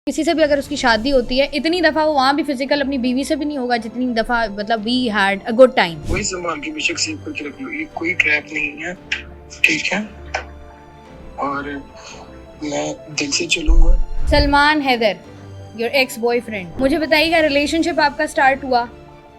किसी से भी अगर उसकी शादी होती है इतनी दफा वो वहाँ भी फिजिकल अपनी बीवी से भी नहीं होगा जितनी दफा मतलब we had a good time. वही संभाल के बेशक सेव करके रख लो, ये कोई ट्रैप नहीं है, ठीक है। और मैं दिल से चलूंगा। Salman Haider, your ex boyfriend, मुझे बताइएगा रिलेशनशिप आपका स्टार्ट हुआ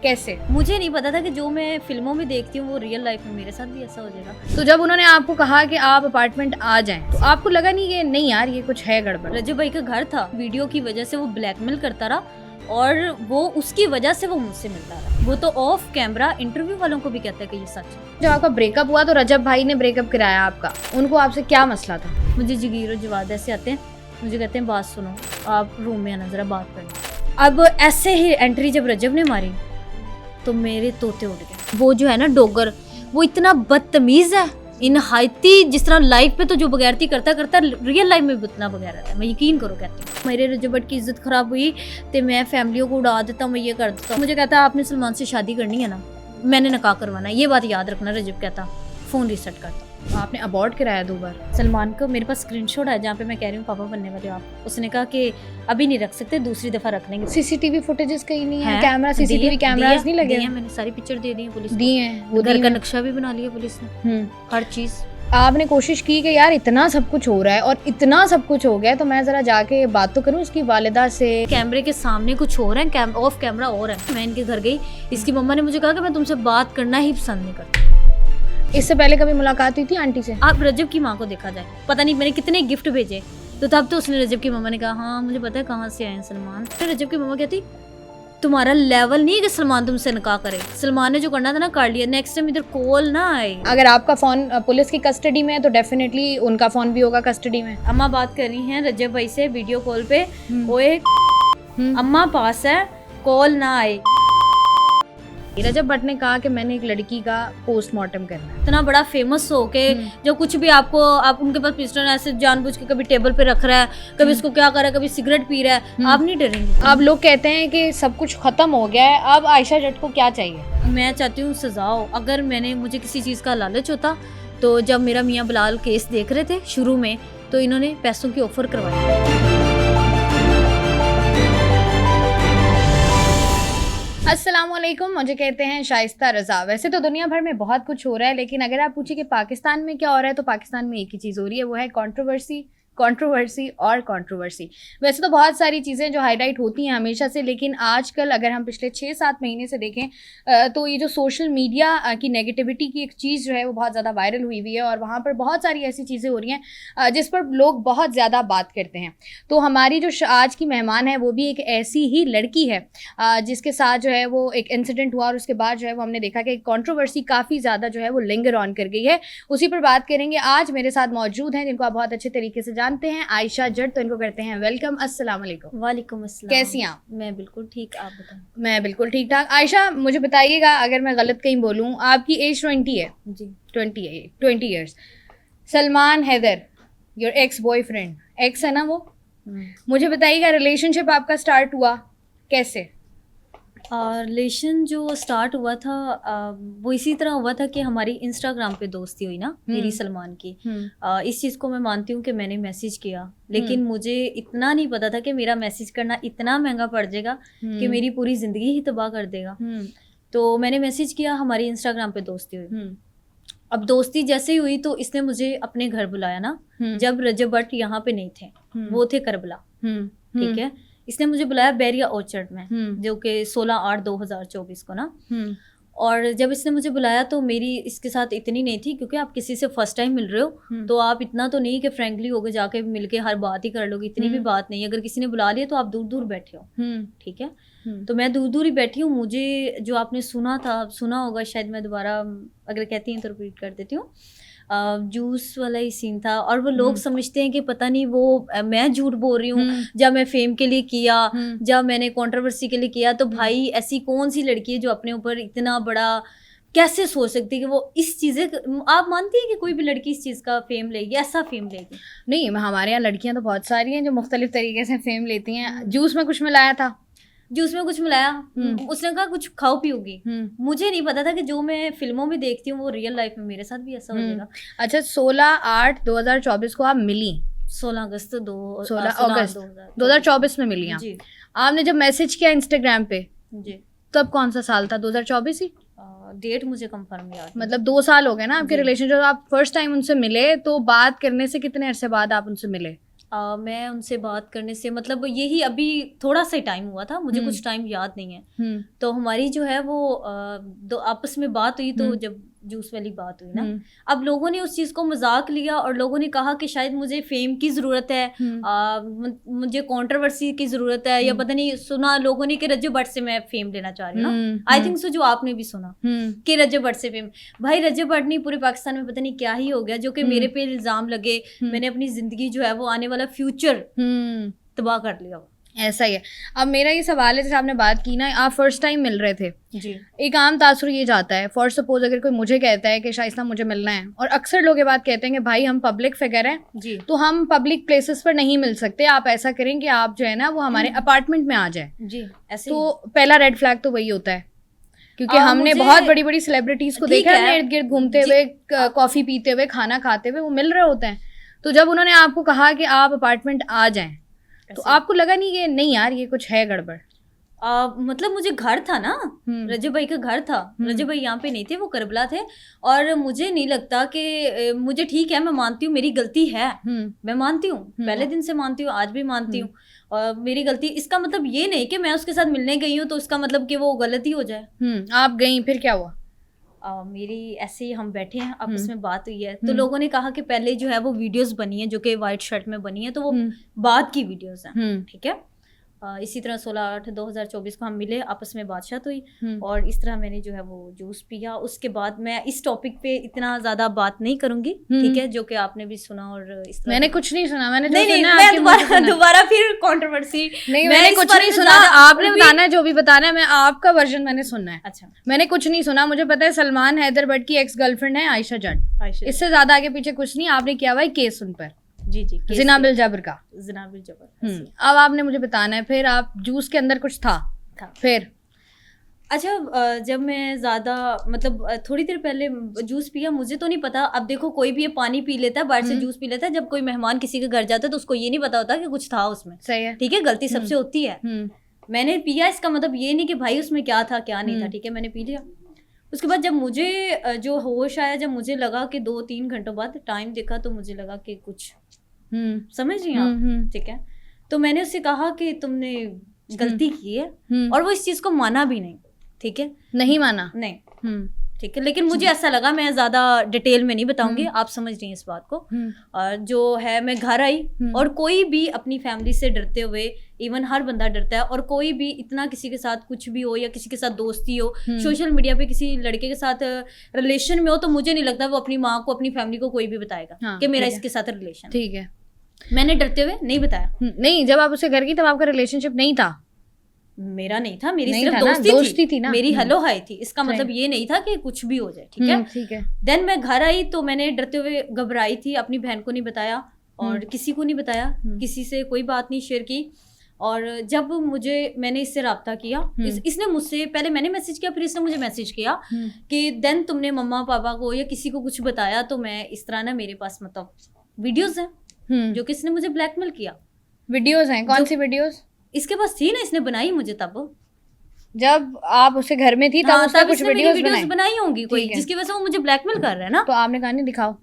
कैसे? मुझे नहीं पता था कि जो मैं फिल्मों में देखती हूँ वो रियल लाइफ में मेरे साथ भी ऐसा हो जाएगा। तो जब उन्होंने आपको कहा कि आप अपार्टमेंट आ जाएं तो आपको लगा नहीं कि नहीं यार ये कुछ है गड़बड़? रजब भाई का घर था, वीडियो की वजह से वो ब्लैकमेल करता रहा और वो उसकी वजह से वो मुझसे मिलता रहा। वो तो ऑफ कैमरा इंटरव्यू वालों को भी कहता है कि ये सच है। जब आपका ब्रेकअप हुआ तो रजब भाई ने ब्रेकअप कराया आपका, उनको आपसे क्या मसला था? मुझे जगीर और जवाद ऐसे आते हैं, मुझे कहते हैं बात सुनो, आप रूम में आना जरा बात करना। अब ऐसे ही एंट्री जब रजब ने मारी तो मेरे तोते उड़ गए। वो जो है ना डोगर, वो इतना बदतमीज है इन हाइती, जिस तरह लाइफ पे तो जो बगैरती करता करता रियल लाइफ में भी उतना बगैर रहता है। मैं यकीन करो कहती हूँ मेरे रजब भट्ट की इज्जत खराब हुई तो मैं फैमिलियों को उड़ा देता हूँ, मैं ये कर देता हूँ। मुझे कहता आपने सलमान से शादी करनी है ना, मैंने नकाह करवाना है, ये बात याद रखना। रजब कहता फोन रीसेट करता। आपने अबॉर्ट कराया 2 बार। सलमान को मेरे पास स्क्रीनशॉट है जहाँ पे मैं कह रही हूँ पापा बनने वाले हो आप। उसने कहा कि अभी नहीं रख सकते, दूसरी दफा रख लेंगे। सीसीटीवी फुटेजेस कहीं नहीं है, हैं? कैमरा सीसीटीवी कैमरास नहीं लगे दिए हैं, मैंने सारी पिक्चर दे दी है पुलिस को। दिए हैं, वो घर दिए का हैं। नक्शा भी बना लिया पुलिस ने, हर चीज। आपने कोशिश की कि यार इतना सब कुछ हो रहा है और इतना सब कुछ हो गया तो मैं जरा जाके बात तो करूं इसकी वालिदा से। कैमरे के सामने कुछ हो रहा है, ऑफ कैमरा और है। मैं इनके घर गई, इसकी मम्मा ने मुझे कहा कि मैं तुमसे बात करना ही पसंद नहीं करती। इससे पहले कभी मुलाकात हुई थी आंटी से? आप रजब की माँ को देखा जाए, पता नहीं मैंने कितने गिफ्ट भेजे, तो तब तो उसने रजब की मम्मा ने कहा हाँ मुझे पता है कहाँ से आए हैं सलमान। तो रजब की मम्मा कहती तुम्हारा लेवल नहीं है कि सलमान तुमसे निकाह करे, सलमान ने जो करना था ना कर लिया, नेक्स्ट टाइम इधर कॉल ना आए। अगर आपका फोन पुलिस की कस्टडी में है तो डेफिनेटली उनका फोन भी होगा कस्टडी में। अम्मा बात कर रही हैं रजब भाई से वीडियो कॉल पे, ओए अम्मा पास है, कॉल ना आए। रजब भट्ट ने कहा कि मैंने एक लड़की का पोस्टमार्टम करना है। इतना बड़ा फेमस हो के जो कुछ भी आपको, आप उनके पास पिस्टल ऐसे जानबूझ के कभी टेबल पे रख रहा है, कभी इसको क्या कर रहा है, कभी सिगरेट पी रहा है, आप नहीं डरेंगे? अब लोग कहते हैं कि सब कुछ खत्म हो गया है, अब आयशा जट को क्या चाहिए? मैं चाहती हूँ सजा हो। अगर मुझे किसी चीज़ का लालच होता तो जब मेरा मियाँ बिलाल केस देख रहे थे शुरू में तो इन्होंने पैसों की ऑफर करवाई। अस्सलामुअलैकुम, मुझे कहते हैं शाइस्ता रज़ा। वैसे तो दुनिया भर में बहुत कुछ हो रहा है लेकिन अगर आप पूछिए कि पाकिस्तान में क्या हो रहा है तो पाकिस्तान में एक ही चीज़ हो रही है, वो है कंट्रोवर्सी और कंट्रोवर्सी। वैसे तो बहुत सारी चीज़ें जो हाईलाइट होती हैं हमेशा से, लेकिन आजकल अगर हम पिछले 6-7 महीने से देखें तो ये जो सोशल मीडिया की नेगेटिविटी की एक चीज़ जो है वो बहुत ज़्यादा वायरल हुई हुई है और वहाँ पर बहुत सारी ऐसी चीज़ें हो रही हैं जिस पर लोग बहुत ज़्यादा बात करते हैं। तो हमारी जो आज की मेहमान है वो भी एक ऐसी ही लड़की है जिसके साथ जो है वो एक इंसिडेंट हुआ और उसके बाद जो है वो हमने देखा कि कंट्रोवर्सी काफ़ी ज़्यादा जो है वो लिंगर ऑन कर गई है। उसी पर बात करेंगे। आज मेरे साथ मौजूद हैं जिनको आप बहुत अच्छे तरीके से जानते हैं, आयशा जट। तो इनको करते हैं वेलकम। अस्सलाम वालेकुम। वालेकुम अस्सलाम। कैसी हैं आप? मैं बिल्कुल ठीक, आप बताएं। मैं बिल्कुल ठीक ठाक। आयशा मुझे बताइएगा अगर मैं गलत कहीं बोलूं, आपकी एज 20 है? जी 20 years. Salman Haider, your ex boyfriend, ex है ना वो? मुझे बताइएगा रिलेशनशिप आपका स्टार्ट हुआ कैसे? रिलेशन जो स्टार्ट हुआ था वो इसी तरह हुआ था कि हमारी इंस्टाग्राम पे दोस्ती हुई ना मेरी सलमान की। इस चीज़ को मैं मानती हूँ कि मैंने मैसेज किया, लेकिन मुझे इतना नहीं पता था कि मेरा मैसेज करना इतना महंगा पड़ जाएगा कि मेरी पूरी ज़िंदगी ही तबाह कर देगा। तो मैंने मैसेज किया, हमारी इंस्टाग्राम पे दोस्ती हुई। अब दोस्ती जैसे ही हुई तो इसने मुझे अपने घर बुलाया ना, जब रजब भट्ट यहाँ पे नहीं थे, वो थे करबला, ठीक है। इसने मुझे बुलाया बैरिया ऑर्चर्ड में, जो कि 16/8/2024 को ना। और जब इसने मुझे बुलाया तो मेरी इसके साथ इतनी नहीं थी, क्योंकि आप किसी से फर्स्ट टाइम मिल रहे हो तो आप इतना तो नहीं कि फ्रेंकली होके जाके मिलके हर बात ही कर लोगे, इतनी भी बात नहीं। अगर किसी ने बुला लिया तो आप दूर दूर बैठे हो, ठीक है। तो मैं दूर दूर ही बैठी हूँ। मुझे जो आपने सुना होगा शायद, मैं दोबारा अगर कहती हैं तो रिपीट कर देती हूँ। जूस वाला ही सीन था और वो लोग समझते हैं कि पता नहीं वो मैं झूठ बोल रही हूँ, जब मैं फेम के लिए किया, जब मैंने कंट्रोवर्सी के लिए किया। तो भाई ऐसी कौन सी लड़की है जो अपने ऊपर इतना बड़ा, कैसे सोच सकती है कि वो इस चीज़ें, आप मानती है कि कोई भी लड़की इस चीज़ का फेम लेगी, ऐसा फेम लेगी? नहीं, हमारे यहाँ लड़कियाँ तो बहुत सारी हैं जो मुख्तलिफ तरीके से फेम लेती हैं। जूस में कुछ मिलाया था? जूस में कुछ मिलाया, उसने कहा कुछ खाओ पियोगी। मुझे नहीं पता था कि जो मैं फिल्मों में देखती हूँ वो रियल लाइफ में मेरे साथ भी ऐसा हो जाएगा। अच्छा, 16/8/2024 को आप मिली 16 अगस्त 16 अगस्त 2024 में मिली आप। जी आपने जब मैसेज किया इंस्टाग्राम पे जी। तब कौन सा साल था? 2024 ही? डेट मुझे कंफर्म याद नहीं। मतलब 2 साल हो गए ना आपके जी। रिलेशन। जब आप फर्स्ट टाइम उनसे मिले तो बात करने से कितने अरसे बाद आप उनसे मिले? मैं उनसे बात करने से मतलब यही अभी थोड़ा सा टाइम हुआ था, मुझे हम्म। कुछ टाइम याद नहीं है। तो हमारी जो है वो दो आपस में बात हुई, तो जब जूस वाली बात हुई ना, अब लोगों ने उस चीज को मजाक लिया और लोगों ने कहा कि शायद मुझे फेम की जरूरत है, मुझे कंट्रोवर्सी की जरूरत है, या पता नहीं सुना लोगों ने कि रज्जू भट्ट से मैं फेम लेना चाह रही हूँ ना। आई थिंक सो जो आपने भी सुना कि रज्जू भट्ट से फेम। भाई रज्जू भट्ट नहीं, पूरे पाकिस्तान में पता नहीं क्या ही हो गया जो कि मेरे पे इल्जाम लगे। मैंने अपनी जिंदगी जो है वो आने वाला फ्यूचर तबाह कर लिया। ऐसा ही है। अब मेरा ये सवाल है, जैसे आपने बात की ना, आप फर्स्ट टाइम मिल रहे थे जी। एक आम तासुर ये जाता है, फॉर सपोज अगर कोई मुझे कहता है कि शाइस्ता मुझे मिलना है, और अक्सर लोग ये बात कहते हैं कि भाई हम पब्लिक फिगर हैं जी, तो हम पब्लिक प्लेसेस पर नहीं मिल सकते, आप ऐसा करें कि आप जो है ना वो हमारे अपार्टमेंट में आ जाए। जी ऐसे तो पहला रेड फ्लैग तो वही होता है, क्योंकि हमने मुझे- बहुत बड़ी बड़ी सेलिब्रिटीज को ठीक देखा है है। इर्द गिर्द घूमते हुए, कॉफी पीते हुए, खाना खाते हुए, वो मिल रहे होते हैं। तो जब उन्होंने आपको कहा कि आप अपार्टमेंट आ जाएं, तो आपको लगा नहीं कि नहीं यार ये कुछ है गड़बड़? मतलब मुझे घर था ना, रजब भाई का घर था। रजब भाई यहाँ पे नहीं थे, वो करबला थे। और मुझे नहीं लगता कि मुझे, ठीक है मैं मानती हूँ मेरी गलती है, मैं मानती हूँ, पहले दिन से मानती हूँ, आज भी मानती हूँ, और मेरी गलती। इसका मतलब ये नहीं कि मैं उसके साथ मिलने गई हूँ तो इसका मतलब कि वो गलती हो जाए। आप गई, फिर क्या हुआ? मेरी ऐसे ही हम बैठे हैं, आपस में बात हुई है, तो लोगों ने कहा कि पहले जो है वो वीडियोस बनी है जो कि वाइट शर्ट में बनी है, तो वो बाद की वीडियोस हैं, ठीक है। इसी तरह 16/8/2024 को हम मिले, आपस में बातचीत हुई और इस तरह मैंने जो है वो जूस पिया। उसके बाद मैं इस टॉपिक पे इतना ज्यादा बात नहीं करूंगी, ठीक है, जो कि आपने भी सुना। और इस तरह मैंने कुछ नहीं सुना, मैंने नहीं, मैं दोबारा फिर कंट्रोवर्सी नहीं, मैंने कुछ नहीं सुना। आपने बताना है जो भी बताना है, मैं आपका वर्जन मैंने सुनना है। अच्छा, मैंने कुछ नहीं सुना। मुझे पता है सलमान हैदर भट्ट की एक्स गर्लफ्रेंड है आयशा जट, इससे ज्यादा आगे पीछे कुछ नहीं। आपने किया हुआ है केस उन पर, जी जी, जिना बिल जबर का। जिना बिल जबर। अब आपने मुझे बताना है, फिर आप जूस के अंदर कुछ था फिर? अच्छा, जब मैं ज़्यादा मतलब थोड़ी देर पहले जूस पिया, मुझे तो नहीं पता। अब देखो कोई भी ये पानी पी लेता है, बाहर से जूस पी लेता है, जब कोई मेहमान किसी के घर जाता है तो उसको ये नहीं पता होता कि कुछ था उसमें। सही है, ठीक है, गलती सबसे होती है। मैंने पिया, इसका मतलब ये नहीं कि भाई उसमें क्या था क्या नहीं था, ठीक है, मैंने पी लिया। उसके बाद जब मुझे जो होश आया, जब मुझे लगा कि 2-3 घंटों बाद टाइम देखा, तो मुझे लगा कि कुछ समझ रही हैं आप, ठीक है। तो मैंने उससे कहा कि तुमने गलती की है, और वो इस चीज को माना भी नहीं, ठीक है, नहीं माना, नहीं, ठीक है। लेकिन मुझे ऐसा लगा, मैं ज्यादा डिटेल में नहीं बताऊंगी, आप समझ रही हैं इस बात को। और जो है, मैं घर आई और कोई भी अपनी फैमिली से डरते हुए, इवन हर बंदा डरता है, और कोई भी इतना किसी के साथ कुछ भी हो या किसी के साथ दोस्ती हो, सोशल मीडिया पे किसी लड़के के साथ रिलेशन में हो, तो मुझे नहीं लगता वो अपनी माँ को, अपनी फैमिली को कोई भी बताएगा कि मेरा इसके साथ रिलेशन। ठीक है, मैंने डरते हुए नहीं बताया। नहीं, जब आप उसके घर गई तब आपका रिलेशनशिप नहीं था? मेरा नहीं था, मेरी नहीं सिर्फ था दोस्ती थी ना, मेरी हेलो हाय थी। इसका मतलब ये नहीं था कि कुछ भी हो जाए, ठीक है, ठीक है। देन मैं घर आई तो मैंने डरते हुए, घबराई थी, अपनी बहन को नहीं बताया और किसी को नहीं बताया, किसी से कोई बात नहीं शेयर की। और जब मैंने इससे राब्ता किया, इसने मुझसे पहले, मैंने मैसेज किया, फिर इसने मुझे मैसेज किया कि देन तुमने मम्मा पापा को या किसी को कुछ बताया, तो मैं इस तरह ना, मेरे पास मतलब वीडियोस हैं जो किसने मुझे ब्लैकमेल किया। वीडियोस हैं? कौन सी वीडियोस? इसके पास थी ना, इसने बनाई मुझे तब, जब आप उसके घर में थी तब उसने कुछ वीडियोस बनाई होंगी कोई, जिसकी वजह से वो मुझे ब्लैकमेल कर रहा है ना। तो आपने कहा नहीं दिखाओ?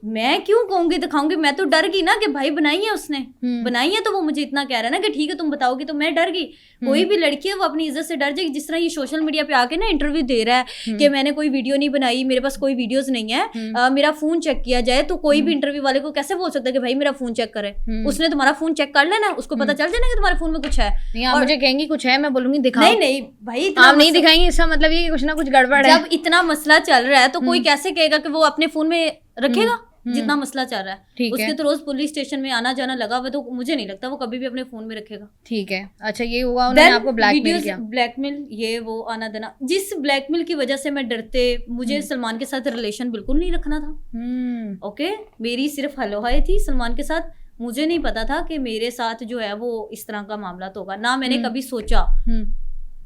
मैं क्यों कहूंगी दिखाऊंगी, मैं तो डर गई ना कि भाई बनाई है उसने, बनाई है, तो वो मुझे इतना कह रहा है ना कि ठीक है तुम बताओगी, तो मैं डर गई। कोई भी लड़की है वो अपनी इज्जत से डर जाएगी। जिस तरह ये सोशल मीडिया पे आके ना इंटरव्यू दे रहा है कि मैंने कोई वीडियो नहीं बनाई, मेरे पास कोई वीडियोस नहीं है, मेरा फोन चेक किया जाए, तो कोई भी इंटरव्यू वाले को कैसे बोल सकता है कि भाई मेरा फोन चेक करे? उसने तुम्हारा फोन चेक कर लेना, उसको पता चल जाना कि तुम्हारे फोन में कुछ है। नहीं, आप मुझे कहेंगी कुछ है, मैं बोलूंगी दिखाओ। नहीं नहीं भाई, आप नहीं दिखाएंगे, इसका मतलब ये कि कुछ ना कुछ गड़बड़ है। जब इतना मसला चल रहा है तो कोई कैसे कहेगा कि वो अपने फोन में रखेगा? जितना मसला चल रहा है, उसके तो रोज पुलिस स्टेशन में आना जाना लगा हुआ, तो मुझे नहीं लगता वो कभी भी अपने फोन में रखेगा। ठीक है, अच्छा ये हुआ, उन्होंने आपको ब्लैकमेल किया? ब्लैकमेल, ये वो आना देना, जिस ब्लैकमेल की वजह से मैं डरते, मुझे सलमान के साथ रिलेशन बिल्कुल नहीं रखना था। ओके, मेरी सिर्फ हेलो हाय थी सलमान के साथ। मुझे नहीं पता था कि मेरे साथ जो है वो इस तरह का मामला तो होगा, ना मैंने कभी सोचा,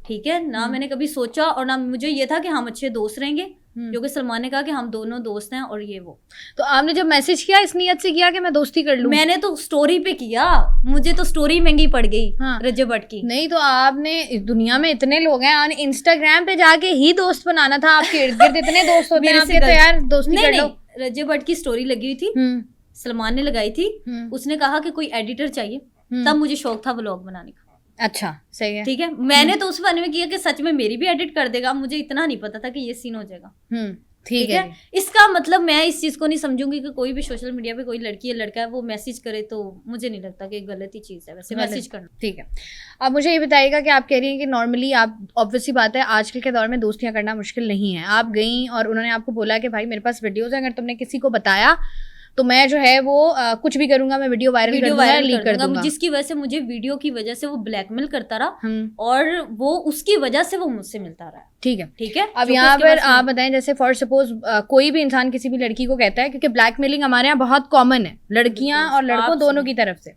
ठीक है, ना मैंने कभी सोचा, और ना मुझे ये था कि हम अच्छे दोस्त रहेंगे, जो कि सलमान ने कहा कि हम दोनों दोस्त हैं और ये वो। तो आपने जब मैसेज किया इस नियत से किया कि मैं दोस्ती कर लूं? मैंने तो स्टोरी पे किया, मुझे तो स्टोरी महंगी पड़ गई। हाँ। रजब भट्ट की नहीं तो आपने, दुनिया में इतने लोग हैं, और इंस्टाग्राम पे जाके ही दोस्त बनाना था। आपके इर्द गिर्द इतने दोस्त होते हैं आपके, तो यार दोस्ती कर लो। रजब भट्ट की स्टोरी लगी हुई थी, सलमान ने लगाई थी, उसने कहा कि कोई एडिटर चाहिए, तब मुझे शौक था व्लॉग बनाने का। अच्छा, सही है। ठीक है, मैंने तो उस बारे में किया कि सच में मेरी भी एडिट कर देगा, मुझे इतना नहीं पता था कि ये सीन हो जाएगा। ठीक है। इसका मतलब मैं इस चीज को नहीं समझूंगी कि कोई भी सोशल मीडिया पे कोई लड़की या लड़का है वो मैसेज करे, तो मुझे नहीं लगता कि गलत ही चीज है वैसे मैसेज करना। ठीक है, अब मुझे ये बताइएगा कि आप कह रही हैं कि नॉर्मली आप, ऑब्वियसली बात है आजकल के दौर में दोस्तियां करना मुश्किल नहीं है। आप गई और उन्होंने आपको बोला कि भाई मेरे पास वीडियोज है, अगर तुमने किसी को बताया तो मैं जो है वो कुछ भी करूंगा, मैं वीडियो वायरल कर दूंगा, जिसकी वजह से मुझे वीडियो की वजह से वो ब्लैकमेल करता रहा और वो उसकी वजह से वो मुझसे मिलता रहा। ठीक है, ठीक है। अब यहाँ पर आप बताएं, जैसे फॉर सपोज कोई भी इंसान किसी भी लड़की को कहता है, क्योंकि ब्लैकमेलिंग हमारे यहाँ बहुत कॉमन है, लड़कियां और लड़कों दोनों की तरफ से।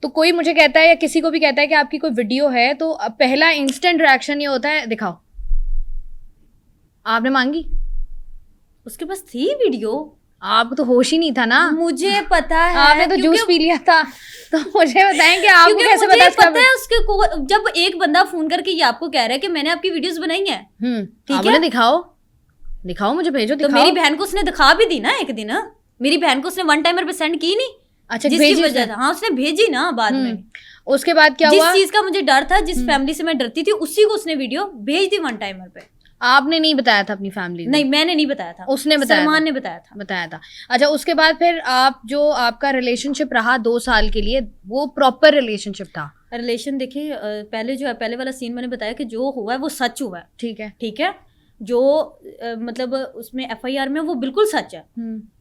तो कोई मुझे कहता है या किसी को भी कहता है कि आपकी कोई वीडियो है, तो पहला इंस्टेंट रिएक्शन ये होता है, दिखाओ। आपने मांगी? उसके पास थी वीडियो, आपको तो होश ही नहीं था ना। मुझे पता है, आपने तो जूस पी लिया था। तो मुझे बताएं कि आपको कैसे पता है उसके को, जब एक बंदा फोन करके ये आपको कह रहा है कि मैंने आपकी वीडियोस बनाई है, ठीक है, दिखाओ मुझे, भेजो, दिखाओ। तो मेरी बहन को उसने दिखा भी दी ना एक दिन, मेरी बहन को उसने वन टाइमर पे सेंड की नहीं। अच्छा, जिसकी वजह था, हाँ उसने भेजी ना बाद में। उसके बाद क्या हुआ? जिस चीज का मुझे डर था, जिस फैमिली से मैं डरती थी, उसी को उसने वीडियो भेज दी वन टाइमर पे। आपने नहीं बताया था अपनी फैमिली? नहीं, मैंने नहीं बताया था, उसने बताया, सलमान ने बताया था। अच्छा, उसके बाद फिर आप, जो आपका रिलेशनशिप रहा 2 साल के लिए, वो प्रॉपर रिलेशनशिप था? रिलेशन देखिए, पहले जो है, पहले वाला सीन मैंने बताया कि जो हुआ है वो सच हुआ है। ठीक है, जो मतलब उसमें FIR में वो बिल्कुल सच है।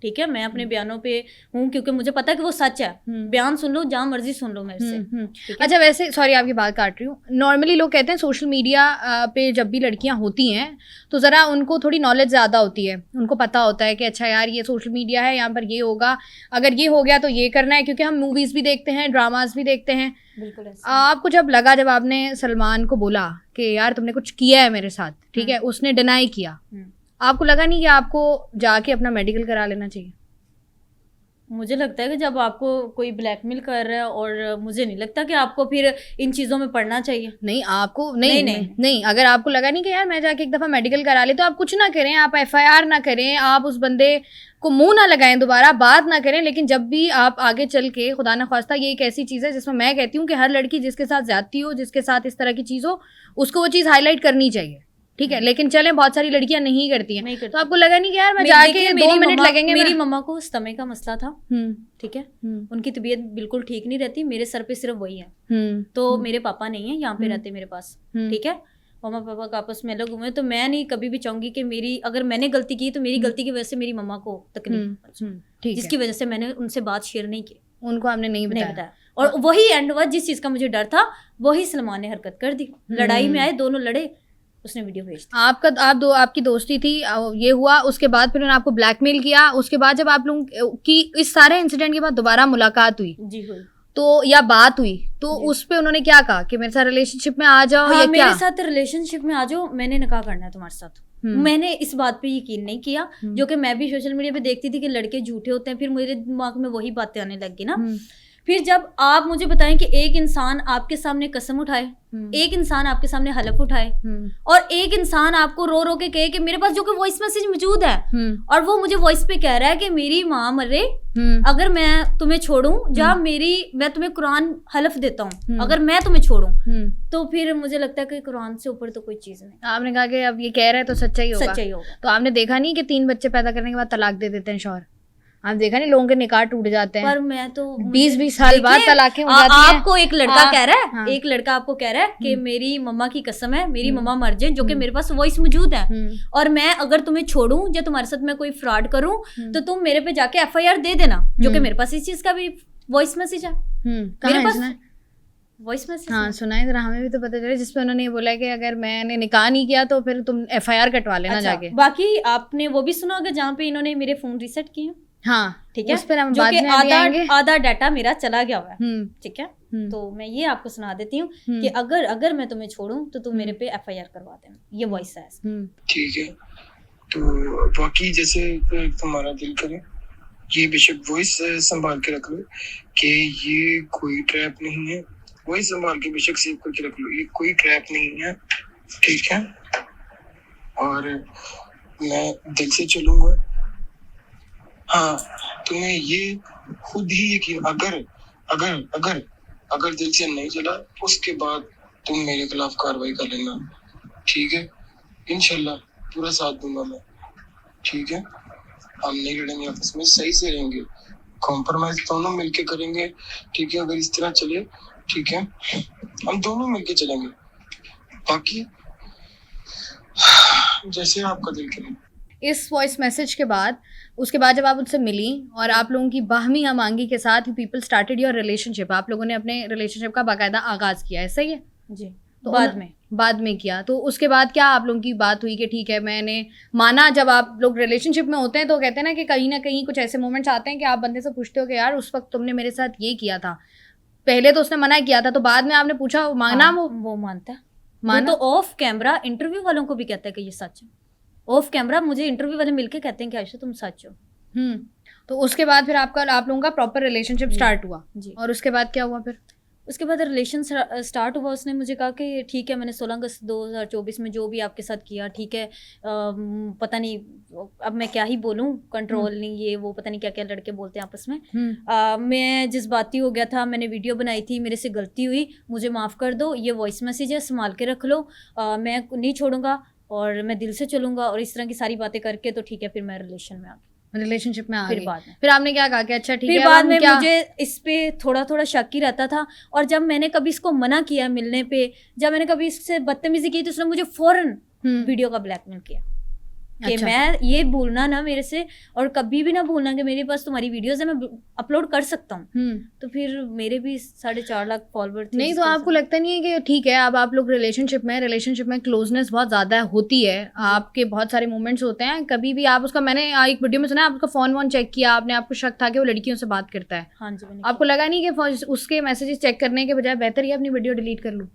ठीक है, मैं अपने बयानों पे हूँ क्योंकि मुझे पता है कि वो सच है। बयान सुन लो, जहाँ मर्जी सुन लो मेरे से। अच्छा, वैसे सॉरी आपकी बात काट रही हूँ, नॉर्मली लोग कहते हैं सोशल मीडिया पे जब भी लड़कियां होती हैं तो ज़रा उनको थोड़ी नॉलेज ज़्यादा होती है, उनको पता होता है कि अच्छा यार ये सोशल मीडिया है, यहाँ पर ये होगा, अगर ये हो गया तो ये करना है, क्योंकि हम मूवीज़ भी देखते हैं, ड्रामाज भी देखते हैं। बिल्कुल ऐसे। आपको जब लगा, जब आपने सलमान को बोला कि यार तुमने कुछ किया है मेरे साथ, ठीक है, उसने डिनाई किया, आपको लगा नहीं कि आपको जाके अपना मेडिकल करा लेना चाहिए? मुझे लगता है कि जब आपको कोई ब्लैकमेल कर रहा है, और मुझे नहीं लगता कि आपको फिर इन चीजों में पढ़ना चाहिए। नहीं, आपको नहीं, अगर आपको लगा नहीं कि यार मैं जाके एक दफा मेडिकल करा ले, तो आप कुछ ना करें, आप FIR ना करें, आप उस बंदे को मुंह ना लगाएं, दोबारा बात ना करें। लेकिन जब भी आप आगे चल के, खुदा ना ख्वास्ता, ये एक ऐसी चीज़ है जिसमें मैं कहती हूँ कि हर लड़की जिसके साथ ज्यादती हो, जिसके साथ इस तरह की चीज़ हो, उसको वो चीज़ हाईलाइट करनी चाहिए। ठीक है, लेकिन चलें बहुत सारी लड़कियां नहीं करती हैं, तो आपको लगा नहीं कि यार मैं जाके 2 मिनट लगेंगे? मेरी मम्मा को स्टमक का मसला था। ठीक है, उनकी तबीयत बिल्कुल ठीक नहीं रहती, मेरे सर पे सिर्फ वही है। तो मेरे पापा नहीं है यहाँ पे रहते मेरे पास। ठीक है, मम्मा पापा का आपस में अलग हुए, तो मैं नहीं कभी भी चाहूंगी कि मेरी, अगर मैंने गलती की तो मेरी गलती की वजह से मेरी मम्मा को तकलीफ, जिसकी वजह से मैंने उनसे बात शेयर नहीं की, उनको हमने नहीं बताया। और वही एंड हुआ, जिस चीज का मुझे डर था वही सलमान ने हरकत कर दी। लड़ाई में आए, दोनों लड़े, उसने वीडियो भेज दी। आपकी दोस्ती थी, ये हुआ, उसके बाद फिर उन्होंने आपको ब्लैकमेल किया। उसके बाद जब आप लोगों की इस सारे इंसिडेंट के बाद दोबारा मुलाकात हुई, जी हुई, तो या बात हुई, तो उस पे उन्होंने क्या कहा कि मेरे साथ रिलेशनशिप में आ जाओ? हाँ, या मेरे साथ रिलेशनशिप में आ जाओ, मैंने निकाह करना है तुम्हारे साथ। मैंने इस बात पे यकीन नहीं किया, जो कि मैं भी सोशल मीडिया पे देखती थी कि लड़के झूठे होते हैं, फिर मेरे दिमाग में वही बातें आने लग गई ना। फिर जब आप मुझे बताएं कि एक इंसान आपके सामने कसम उठाए, एक इंसान आपके सामने हलफ उठाए, और एक इंसान आपको रो रो के कहे कि मेरे पास जो कि वॉइस मैसेज मौजूद है, और वो मुझे वॉइस पे कह रहा है कि मेरी माँ मरे, अगर मैं तुम्हें छोड़ूं, जहाँ मैं तुम्हें कुरान हलफ देता हूँ, अगर मैं तुम्हें छोड़ूं, तो फिर मुझे लगता है कि कुरान से ऊपर तो कोई चीज नहीं। आपने कहा कि अब ये कह रहा है तो सच्चा ही होगा। तो आपने देखा नहीं कि 3 बच्चे पैदा करने के बाद तलाक दे देते हैं शौहर? आप देखा नहीं, लोगों के निकाह टूट जाते हैं, पर मैं तो 20-20 साल बाद तलाकें हो जाती हैं। आपको एक लड़का कह रहा है, एक लड़का आपको कह रहा है कि मेरी मम्मा की कसम है, मेरी मम्मा मर जाए, जो कि मेरे पास वॉइस मौजूद है, और मैं अगर तुम्हें छोड़ूं या तुम्हारे साथ मैं कोई फ्रॉड करूं, तो तुम मेरे पे जाके FIR दे देना, जो कि मेरे पास इस चीज का भी वॉइस मैसेज है। मेरे पास वॉइस मैसेज, हाँ सुनाए जरा, हमें भी तो पता चले, जिसपे उन्होंने ये बोला कि अगर मैंने निकाह नहीं किया तो फिर तुम FIR कटवा लेना जाके। बाकी आपने वो भी सुना होगा जहाँ पे इन्होंने मेरे फोन रीसेट किए। हाँ, ठीक है, उस पर हम जो बाद कि में भी आएंगे। आधा डाटा मेरा चला गया हुआ है। ठीक है, तो मैं ये आपको सुना देती हूँ कि अगर मैं तुम्हें छोड़ूं तो तुम मेरे पे FIR करवा देना, ये वॉइस है। ठीक है, तो बाकी जैसे तुम्हारा दिल करे, ये बेशक वॉइस संभाल के रख लो कि ये कोई ट्रैप नहीं है, वॉइस संभाल के बेशक सेव करके रख लो, ये कोई ट्रैप नहीं है, ठीक है। और मैं दिल से चलूंगा। हाँ, तुम्हें ये खुद ही यकीन, अगर अगर अगर अगर दिल से नहीं चला उसके बाद तुम मेरे खिलाफ कार्रवाई कर लेना, ठीक है। इंशाल्लाह पूरा साथ दूंगा मैं, ठीक है। हम नहीं लड़ेंगे आपस में, सही से रहेंगे, कॉम्प्रोमाइज दोनों मिलके करेंगे, ठीक है। अगर इस तरह चले, ठीक है, हम दोनों मिलके चलेंगे, बाकी जैसे आपका दिल करे। इस वॉइस मैसेज के बाद, उसके बाद जब आप उनसे मिली और आप लोगों की बाहमी हमांगी के साथ पीपल स्टार्टेड योर रिलेशनशिप, आप लोगों ने अपने रिलेशनशिप का बाकायदा आगाज़ किया है, सही है जी। तो बाद में किया, तो उसके बाद क्या आप लोगों की बात हुई कि ठीक है, मैंने माना, जब आप लोग रिलेशनशिप में होते हैं तो कहते हैं ना कि कहीं ना कहीं कुछ ऐसे मोमेंट्स आते हैं कि आप बंदे से पूछते हो कि यार उस वक्त तुमने मेरे साथ ये किया था, पहले तो उसने मना किया था, तो बाद में आपने पूछा, माना? वो मानता है, माना वो तो ऑफ कैमरा इंटरव्यू वालों को भी कहता है कि ये सच है। ऑफ कैमरा मुझे इंटरव्यू वाले मिलके कहते हैं कि आयशा तुम सच हो। तो उसके बाद फिर आप लोगों का प्रॉपर रिलेशनशिप स्टार्ट हुआ जी। और उसके बाद क्या हुआ फिर? उसके बाद रिलेशन स्टार्ट हुआ, उसने मुझे कहा कि ठीक है, मैंने 16 अगस्त 2024 में जो भी आपके साथ किया, ठीक है, पता नहीं अब मैं क्या ही बोलूं, कंट्रोल नहीं, ये वो पता नहीं क्या क्या लड़के बोलते हैं आपस में। मैं जज्बाती हो गया था, मैंने वीडियो बनाई थी, मेरे से गलती हुई, मुझे माफ़ कर दो, ये वॉइस मैसेज है, संभाल के रख लो, मैं नहीं छोड़ूंगा और मैं दिल से चलूंगा, और इस तरह की सारी बातें करके तो ठीक है, फिर मैं रिलेशनशिप में आ फिर गई। बाद में फिर आपने क्या कहा कि अच्छा ठीक है, फिर बाद में मुझे इस पे थोड़ा थोड़ा शक ही रहता था, और जब मैंने कभी इसको मना किया मिलने पे, जब मैंने कभी इससे बदतमीजी की, तो उसने मुझे फौरन वीडियो का ब्लैकमेल किया कि अच्छा। मैं ये भूलना ना मेरे से, और कभी भी ना भूलना कि मेरे पास तुम्हारी वीडियोस है, मैं अपलोड कर सकता हूँ। तो फिर मेरे भी 4.5 लाख फॉलोवर थे। नहीं, तो आपको लगता नहीं है कि ठीक है, अब आप लोग रिलेशनशिप में क्लोजनेस बहुत ज़्यादा होती है, आपके बहुत सारे मोमेंट्स होते हैं, कभी भी आप उसका, मैंने एक वीडियो में सुना आप उसका फ़ोन वोन चेक किया आपने, आपको शक था कि वो लड़कियों से बात करता है। हाँ जी, मैंने आपको लगा नहीं कि उसके मैसेजेस चेक करने के बजाय बेहतर ही अपनी वीडियो डिलीट कर लूँ?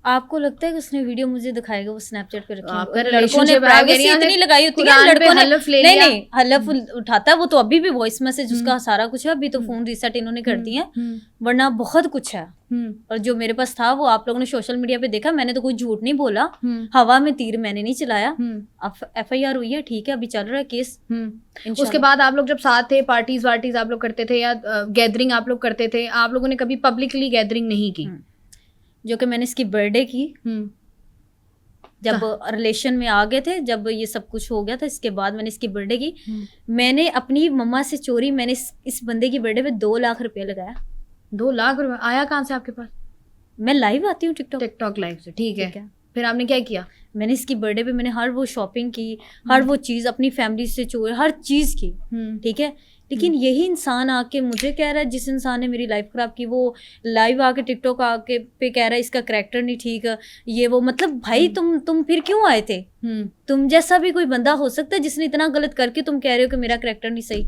आपको लगता है कि उसने वीडियो मुझे दिखाएगा वो स्नैपचैट पे आपका रखेगा? relationship प्राइवेसी इतनी लगाई होती है, लड़कों ने हलफ ले नहीं लिया। नहीं हलफ उठाता है वो तो, अभी भी वॉइस मैसेज उसका सारा कुछ है, अभी तो फोन रीसेट इन्होंने कर दिए हैं, वरना बहुत कुछ है। और जो मेरे पास था वो आप लोगों ने सोशल मीडिया पे देखा, मैंने तो कोई झूठ नहीं बोला, हवा में तीर मैंने नहीं चलाया। FIR हुई है, ठीक है, अभी चल रहा है केस। उसके बाद आप लोग जब साथ थे, पार्टीज वार्टीज आप लोग करते थे या गैदरिंग आप लोग करते थे, आप लोगों ने कभी पब्लिकली गैदरिंग नहीं की? जो कि मैंने इसकी बर्थडे की, जब रिलेशन में आ गए थे, जब ये सब कुछ हो गया था, इसके बाद मैंने इसकी बर्थडे की। मैंने अपनी मम्मा से चोरी मैंने इस बंदे की बर्थडे पे 2 लाख रुपया लगाया। 2 लाख रुपए आया कहाँ से आपके पास? मैं लाइव आती हूँ टिकटॉक लाइव से, ठीक है। फिर आपने क्या किया? मैंने इसकी बर्थडे पे मैंने हर वो शॉपिंग की, हर वो चीज़ अपनी फैमिली से चोरी, हर चीज़ की, ठीक है। लेकिन यही इंसान आके मुझे कह रहा है, जिस इंसान ने मेरी लाइफ खराब की, वो लाइव आके टिकटॉक आके पे कह रहा है इसका करैक्टर नहीं ठीक है, ये वो, मतलब भाई तुम फिर क्यों आए थे? तुम जैसा भी कोई बंदा हो सकता है जिसने इतना गलत करके तुम कह रहे हो कि मेरा करैक्टर नहीं सही।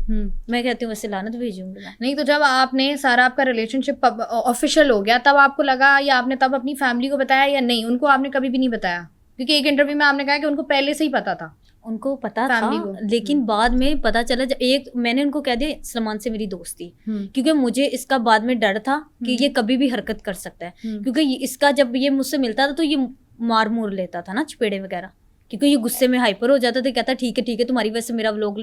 मैं कहती हूँ वैसे लानत भेजूंगी मैं। नहीं, तो जब आपने सारा आपका रिलेशनशिप ऑफिशियल हो गया, तब आपको लगा, या आपने तब अपनी फैमिली को बताया या नहीं? उनको आपने कभी भी नहीं बताया, क्योंकि एक इंटरव्यू में आपने कहा कि उनको पहले से ही पता था। उनको पता था, लेकिन बाद में पता चला, मैंने उनको कह दिया सलमान से मेरी दोस्ती, क्योंकि मुझे इसका बाद में डर था कि ये कभी भी हरकत कर सकता है, क्योंकि इसका जब ये मुझसे मिलता था तो ये मार मूर लेता था ना, चपेड़े वगैरह, क्योंकि ये गुस्से में हाइपर हो जाता था, कहता ठीक है तुम्हारी वजह से मेरा व्लॉग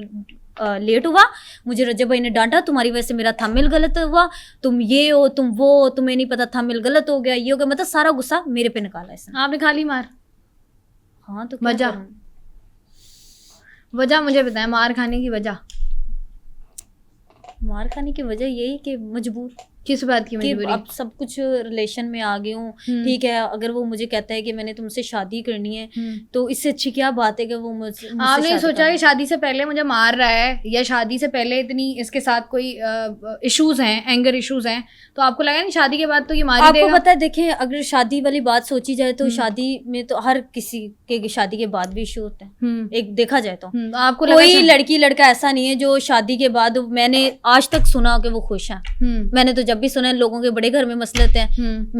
लेट हुआ, मुझे रजब भाई ने डांटा, तुम्हारी वजह से मेरा थंबनेल गलत हुआ, तुम ये हो तुम वो, तुम्हें नहीं पता थंबनेल गलत हो गया, ये हो गया, मतलब सारा गुस्सा मेरे पे निकाला इसने। आपने खा ली मार? हाँ, तो वजह मुझे बताएं, मार खाने की वजह। मार खाने की वजह यही कि मजबूर। किस बात की मजबूरी? अब सब कुछ रिलेशन में आ गई हूँ, ठीक है, अगर वो मुझे कहता है कि मैंने तुमसे शादी करनी है, तो इससे अच्छी क्या बात है कि वो मुझसे आपने सोचा कि शादी से पहले मुझे मार रहा है, या शादी से पहले इतनी इसके साथ कोई इश्यूज हैं, एंगर इश्यूज हैं, तो आपको लगा नहीं शादी के बाद तो ये मार ही देगा? आपको पता है, देखें, अगर शादी वाली बात सोची जाए तो शादी में तो हर किसी के शादी के बाद भी इशू होते हैं, एक देखा जाए तो। आपको कोई लड़की लड़का ऐसा नहीं है जो शादी के बाद, मैंने आज तक सुना कि वो खुश है। मैंने तो जब भी सुना है लोगों के बड़े घर में मसले होते हैं,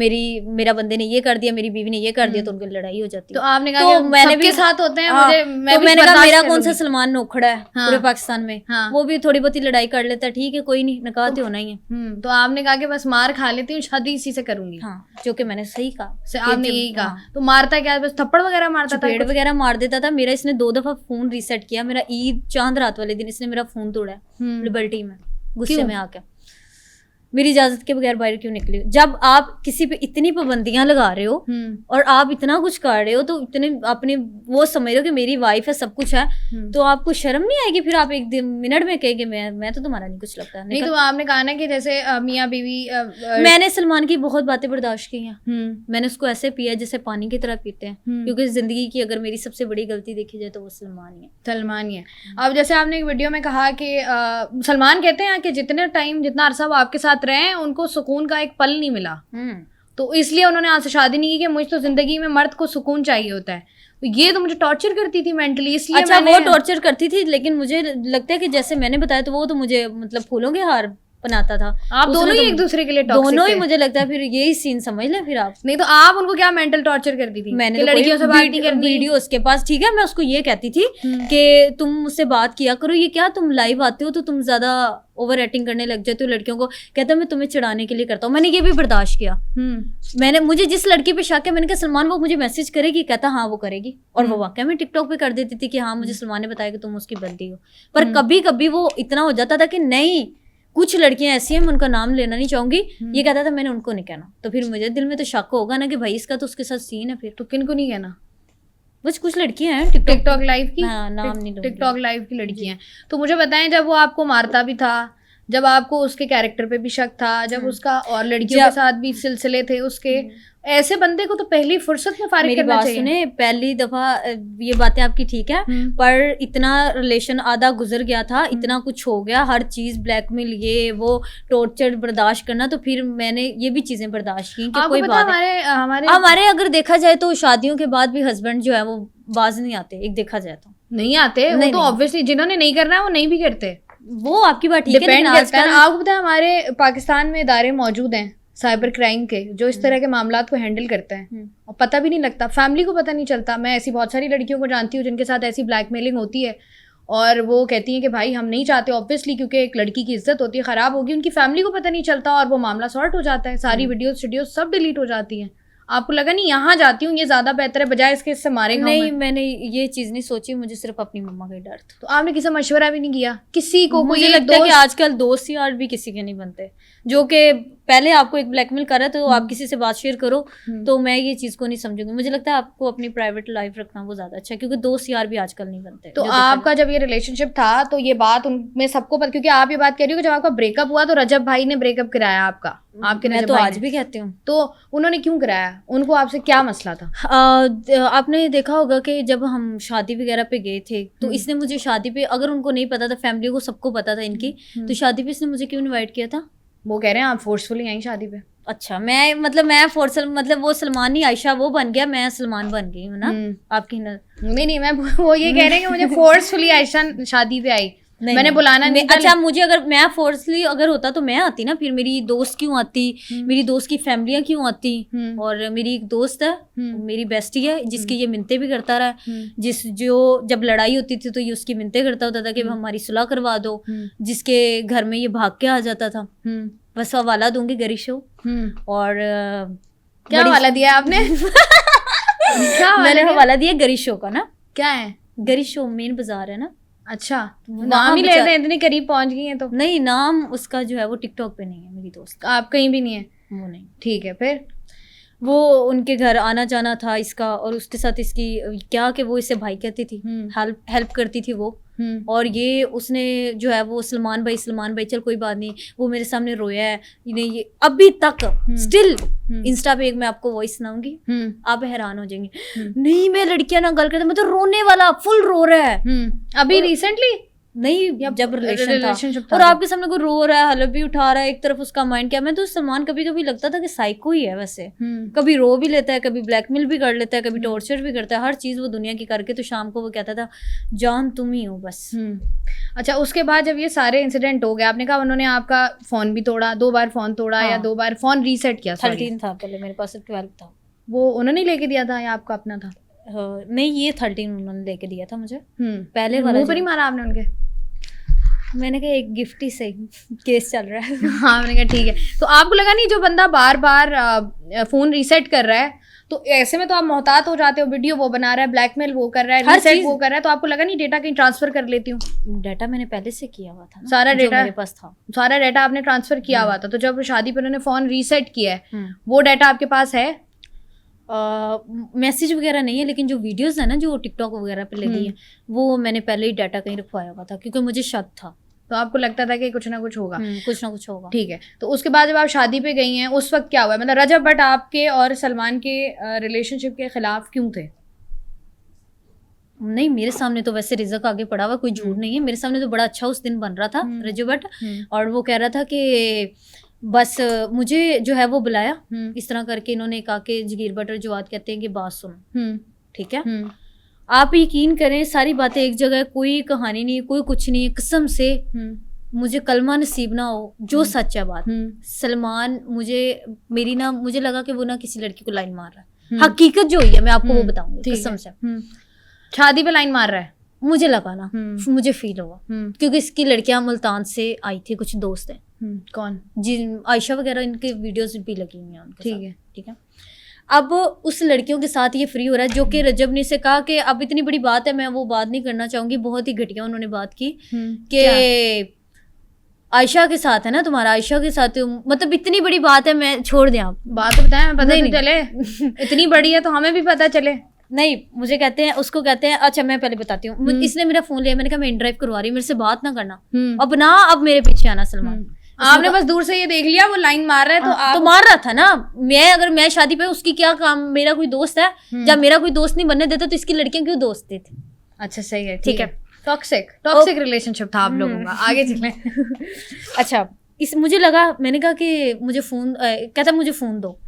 मेरा बंदे ने ये कर दिया, मेरी बीवी ने ये कर दिया, तो उनकी लड़ाई हो जाती है। तो आपने कहा तो कि मैंने सबके भी साथ होते हैं, हाँ, मैं तो भी मैंने कहा बर्दाश्त मेरा कर कौन सा लूंगी। सलमान नोखड़ा है हाँ, पूरे पाकिस्तान में, हाँ, वो भी थोड़ी बहुत लड़ाई कर लेता है, ठीक है कोई नहीं, निकाह तो होना ही है। तो आपने कहा कि बस मार खा लेती हूँ, शादी इसी से करूंगी। हाँ, जो कि मैंने सही कहा। से आपने यही कहा। हाँ। तो मारता क्या, बस थप्पड़ वगैरह मारता था? चपेड़ वगैरह मार देता था। मेरा इसने 2 दफा फोन रीसेट किया, मेरा ईद चांद रात वाले दिन इसने मेरा फोन तोड़ा है लिबर्टी में, गुस्से में आके। मेरी इजाजत के बगैर बाहर क्यों निकली? जब आप किसी पे इतनी पाबंदियां लगा रहे हो और आप इतना कुछ कर रहे हो, तो इतने अपने वो समझ रहे हो कि मेरी वाइफ है, सब कुछ है, तो आपको शर्म नहीं आएगी फिर आप एक मिनट में कहेंगे मैं तो तुम्हारा नहीं कुछ लगता? नहीं, तो आपने कहा ना कि जैसे मियाँ बीवी, मैंने सलमान की बहुत बातें बर्दाश्त की हैं। मैंने उसको ऐसे पिया जैसे पानी की तरह पीते हैं, क्योंकि जिंदगी की अगर मेरी सबसे बड़ी गलती देखी जाए तो वो सलमान ही है। सलमान ही है। अब जैसे आपने एक वीडियो में कहा कि सलमान कहते हैं कि जितना अरसा वो आपके साथ रहे हैं, उनको सुकून का एक पल नहीं मिला, तो इसलिए उन्होंने आपसे शादी नहीं की कि मुझे तो जिंदगी में मर्द को सुकून चाहिए होता है। तो ये तो मुझे टॉर्चर करती थी मेंटली, इसलिए अच्छा, वो टॉर्चर करती थी, लेकिन मुझे लगता है कि जैसे मैंने बताया, तो वो तो मुझे मतलब फूलों के हार बनाता था। आप दोनों ही एक दूसरे के लिए टॉक्सिक दोनों ही थे। मुझे लगता है फिर यही सीन समझ ले फिर आप। नहीं, तो आप उनको क्या मेंटल टॉर्चर करती थी? मैंने तो लड़कियों से बात नहीं करनी। वीडियो उसके पास, ठीक है, मैं उसको ये कहती थी कि तुम मुझसे बात किया करो, ये क्या तुम लाइव आते हो तो तुम ज्यादा ओवर एक्टिंग करने लग जाते हो लड़कियों को। कहता मैं तुम्हें चिढ़ाने के लिए करता हूँ। मैंने ये भी बर्दाश्त किया। मुझे जिस लड़की पे शक है, मैंने कहा सलमान वो मुझे मैसेज करेगी? कहता हाँ वो करेगी, और वो वाकई में टिकटॉक पे कर देती थी कि हाँ मुझे सलमान ने बताया कि तुम उसकी बंदी हो। पर कभी कभी वो इतना हो जाता था कि नहीं, कुछ लड़कियां ऐसी हैं, मैं उनका नाम लेना नहीं चाहूंगी, ये कहता था मैंने उनको नहीं कहना, तो फिर मुझे दिल में तो शक होगा ना कि भाई इसका तो उसके साथ सीन है। फिर तो किनको नहीं कहना? बस कुछ लड़कियां हैं टिकटॉक लाइव की। हाँ, नाम नहीं लूंगी। टिकटॉक लाइव की लड़कियां। तो मुझे बताएं, जब वो आपको मारता भी था, जब आपको उसके कैरेक्टर पे भी शक था, जब उसका और लड़कियों के साथ भी सिलसिले थे उसके, ऐसे बंदे को तो पहली फुर्सत में फारिग करना चाहिए। सुने, पहली दफा ये बातें आपकी ठीक है, पर इतना रिलेशन आधा गुजर गया था, इतना कुछ हो गया, हर चीज ब्लैकमेल, ये वो टॉर्चर बर्दाश्त करना, तो फिर मैंने ये भी चीजें बर्दाश्त की कि कोई बात हमारे अगर देखा जाए तो शादियों के बाद भी हस्बैंड जो है वो बाज नहीं आते, एक देखा जाए तो नहीं आते। वो तो ऑब्वियसली जिन्होंने नहीं करना है वो नहीं भी करते, वो आपकी बात ठीक है। डिपेंड करता है। आपको पता है हमारे पाकिस्तान में इदारे मौजूद हैं साइबर क्राइम के, जो इस तरह के मामलात को हैंडल करते हैं, और पता भी नहीं लगता, फैमिली को पता नहीं चलता। मैं ऐसी बहुत सारी लड़कियों को जानती हूँ जिनके साथ ऐसी ब्लैकमेलिंग होती है, और वो कहती हैं कि भाई हम नहीं चाहते, ऑब्वियसली क्योंकि एक लड़की की इज्जत होती है, ख़राब होगी, उनकी फैमिली को पता नहीं चलता, और वो मामला सॉर्ट हो जाता है, सारी वीडियोस सब डिलीट हो जाती हैं। आपको लगा नहीं यहाँ जाती हूँ ये ज्यादा बेहतर है बजाय इसके इससे मारेगा? नहीं, मैंने ये चीज नहीं सोची, मुझे सिर्फ अपनी मम्मा का डर था। तो आपने किसी मशवरा भी नहीं किया किसी को? मुझे लगता है कि आजकल दोस्त यार भी किसी के नहीं बनते, जो कि पहले आपको एक ब्लैकमेल कर रहा है तो आप किसी से बात शेयर करो, तो मैं ये चीज को नहीं समझूंगी। मुझे लगता है आपको अपनी प्राइवेट लाइफ रखना वो ज्यादा अच्छा है, क्योंकि दोस्त यार भी आजकल नहीं बनते। तो आपका जब ये रिलेशनशिप था तो ये बात उनमें सबको पता, क्योंकि आप ये बात कह रही हो कि जब आपका ब्रेकअप हुआ तो रजब भाई ने ब्रेकअप कराया आपका, आपके मैं तो आज भी कहती हूँ। तो उन्होंने क्यों कराया? उनको आपसे क्या मसला था? आपने देखा होगा कि जब हम शादी वगैरह पे गए थे तो इसने मुझे शादी पे, अगर उनको नहीं पता था, फैमिली को सबको पता था इनकी, तो शादी पे इसने मुझे क्यों इनवाइट किया था? वो कह रहे हैं आप फोर्सफुली आई शादी पे। अच्छा, मैं फोर्सल मतलब वो सलमान नहीं, आयशा वो बन गया, मैं सलमान बन गई हूँ ना आपकी नहीं, मैं वो ये कह रहे हैं कि मुझे फोर्सफुली आयशा शादी पे आई, मैंने बुलाना नहीं। अच्छा, मुझे अगर मैं फोर्सली अगर होता तो मैं आती ना, फिर मेरी दोस्त क्यों आती, मेरी दोस्त की फैमिलियां क्यों आती, और मेरी एक दोस्त है, मेरी बेस्टी है, जिसकी ये मिन्नतें भी करता रहा, जो जब लड़ाई होती थी तो ये उसकी मिन्नतें करता होता था कि हमारी सुलह करवा दो, जिसके घर में ये भाग के आ जाता था। बस हवाला दूंगी गरी शो। और क्या हवाला दिया आपने? क्या मैंने हवाला दिया गरी शो का ना। क्या है गरी शो? मेन बाजार है ना। अच्छा, नाम ही ले रहे हैं, इतनी करीब पहुंच गई हैं तो। नहीं, नाम उसका जो है वो टिकटॉक पे नहीं है, मेरी दोस्त। आप कहीं भी नहीं है? वो नहीं। ठीक है, फिर वो उनके घर आना जाना था इसका, और उसके साथ इसकी क्या कि वो इसे भाई कहती थी, हेल्प करती थी वो। और ये उसने जो है वो सलमान भाई चल कोई बात नहीं, वो मेरे सामने रोया है, ये अभी तक स्टिल इंस्टा पे एक मैं आपको वॉइस सुनाऊंगी, आप हैरान हो जाएंगे। नहीं, मैं लड़कियां ना गल करते, मैं तो रोने वाला, फुल रो रहा है। अभी रिसेंटली नहीं जब रिलेशन था रिलेशनशिप और आपके सामने कोई रो रहा है, हलब भी उठा रहा है, एक तरफ उसका माइंड क्या, मैं तो सलमान कभी कभी लगता था कि साइको ही है वैसे, कभी रो भी लेता है, कभी ब्लैकमेल भी कर लेता है, कभी टॉर्चर भी करता है, हर चीज वो दुनिया की करके, तो शाम को वो कहता था जान तुम ही हो बस। अच्छा, उसके बाद जब ये सारे इंसिडेंट हो गए, आपने कहा उन्होंने आपका फोन भी तोड़ा, 2 बार फोन तोड़ा, हाँ। या 2 बार फोन रीसेट किया? 13 था पहले, मेरे पास 12 था। वो उन्होंने लेके दिया था या आपका अपना था? नहीं ये 13 उन्होंने लेके दिया था मुझे। पहले वाला मुंह पर ही मारा आपने उनके? मैंने कहा एक गिफ्ट ही सही, केस चल रहा है। हाँ, मैंने कहा ठीक है। तो आपको लगा नहीं जो बंदा बार बार फोन रीसेट कर रहा है, तो ऐसे में तो आप मोहतात हो जाते हो, वीडियो वो बना रहा है, ब्लैकमेल वो कर रहा है, हर रीसेट चीज वो कर रहा है, तो आपको लगा नहीं डेटा कहीं ट्रांसफर कर लेती हूँ? डाटा मैंने पहले से किया हुआ था ना, सारा जो डेटा मेरे पास था, सारा डाटा आपने ट्रांसफर किया हुआ था, तो जब शादी पर उन्होंने फोन रीसेट किया है, वो डाटा आपके पास है? मैसेज वगैरह नहीं है, लेकिन जो वीडियोस है ना जो टिकटॉक वगैरह पे ले ली है, वो मैंने पहले ही डाटा कहीं रखवाया हुआ था, क्योंकि मुझे शक था, तो आपको लगता था कि कुछ ना कुछ होगा। कुछ ना कुछ होगा। ठीक है, तो उसके बाद जब आप शादी पे गई हैं, उस वक्त क्या हुआ? मतलब रजब भट्ट आपके और सलमान के रिलेशनशिप के खिलाफ क्यों थे? नहीं, मेरे सामने तो वैसे रिजक आगे पड़ा हुआ, कोई झूठ नहीं है, मेरे सामने तो बड़ा अच्छा उस दिन बन रहा था रजब भट्ट, और वो कह रहा था कि बस मुझे जो है वो बुलाया, इस तरह करके इन्होंने कहा कि जगीर भट्ट और जवाद कहते हैं कि बात सुनो, ठीक है, आप यकीन करें सारी बातें एक जगह, कोई कहानी नहीं, कोई कुछ नहीं, कसम से मुझे कलमा नसीब ना हो, जो सच है बात, सलमान मुझे लगा कि वो ना किसी लड़की को लाइन मार रहा है, हकीकत जो हुई है मैं आपको वो बताऊंगी, कसम से। शादी पे लाइन मार रहा है, मुझे लगा ना, मुझे फील हुआ, क्योंकि इसकी लड़कियां मुल्तान से आई थी, कुछ दोस्त हैं, कौन, जिन आयशा वगैरह, इनके वीडियोस भी लगी हुई हैं उनके साथ, ठीक है। अब उस लड़कियों के साथ ये फ्री हो रहा है, जो कि रजब ने से कहा कि अब इतनी बड़ी बात है, मैं वो बात नहीं करना चाहूंगी, बहुत ही घटिया उन्होंने बात की कि आयशा के साथ है ना तुम्हारा, आयशा के साथ, मतलब इतनी बड़ी बात है, मैं छोड़ दें आप बात बताएं, पता नहीं चले इतनी बड़ी है तो हमें भी पता चले। नहीं, मुझे कहते हैं, उसको कहते हैं, अच्छा मैं पहले बताती हूँ, इसने मेरा फोन लिया, मैंने कहा मैं इनड्राइव करवा रही हूँ, मेरे से बात ना करना, अब मेरे पीछे आना सलमान। आपने बस दूर से ये देख लिया वो लाइन मार रहा है, तो आप तो मार रहा था ना, अगर मैं शादी पे, उसकी क्या काम, मेरा कोई दोस्त है, जब मेरा कोई दोस्त नहीं बनने देता तो इसकी लड़कियां क्यों दोस्त थे? अच्छा सही है, ठीक है। टॉक्सिक रिलेशनशिप था आप लोगों का, आगे चलें। अच्छा, मुझे लगा, मैंने कहा कि मुझे फोन, कहता मुझे फोन दो,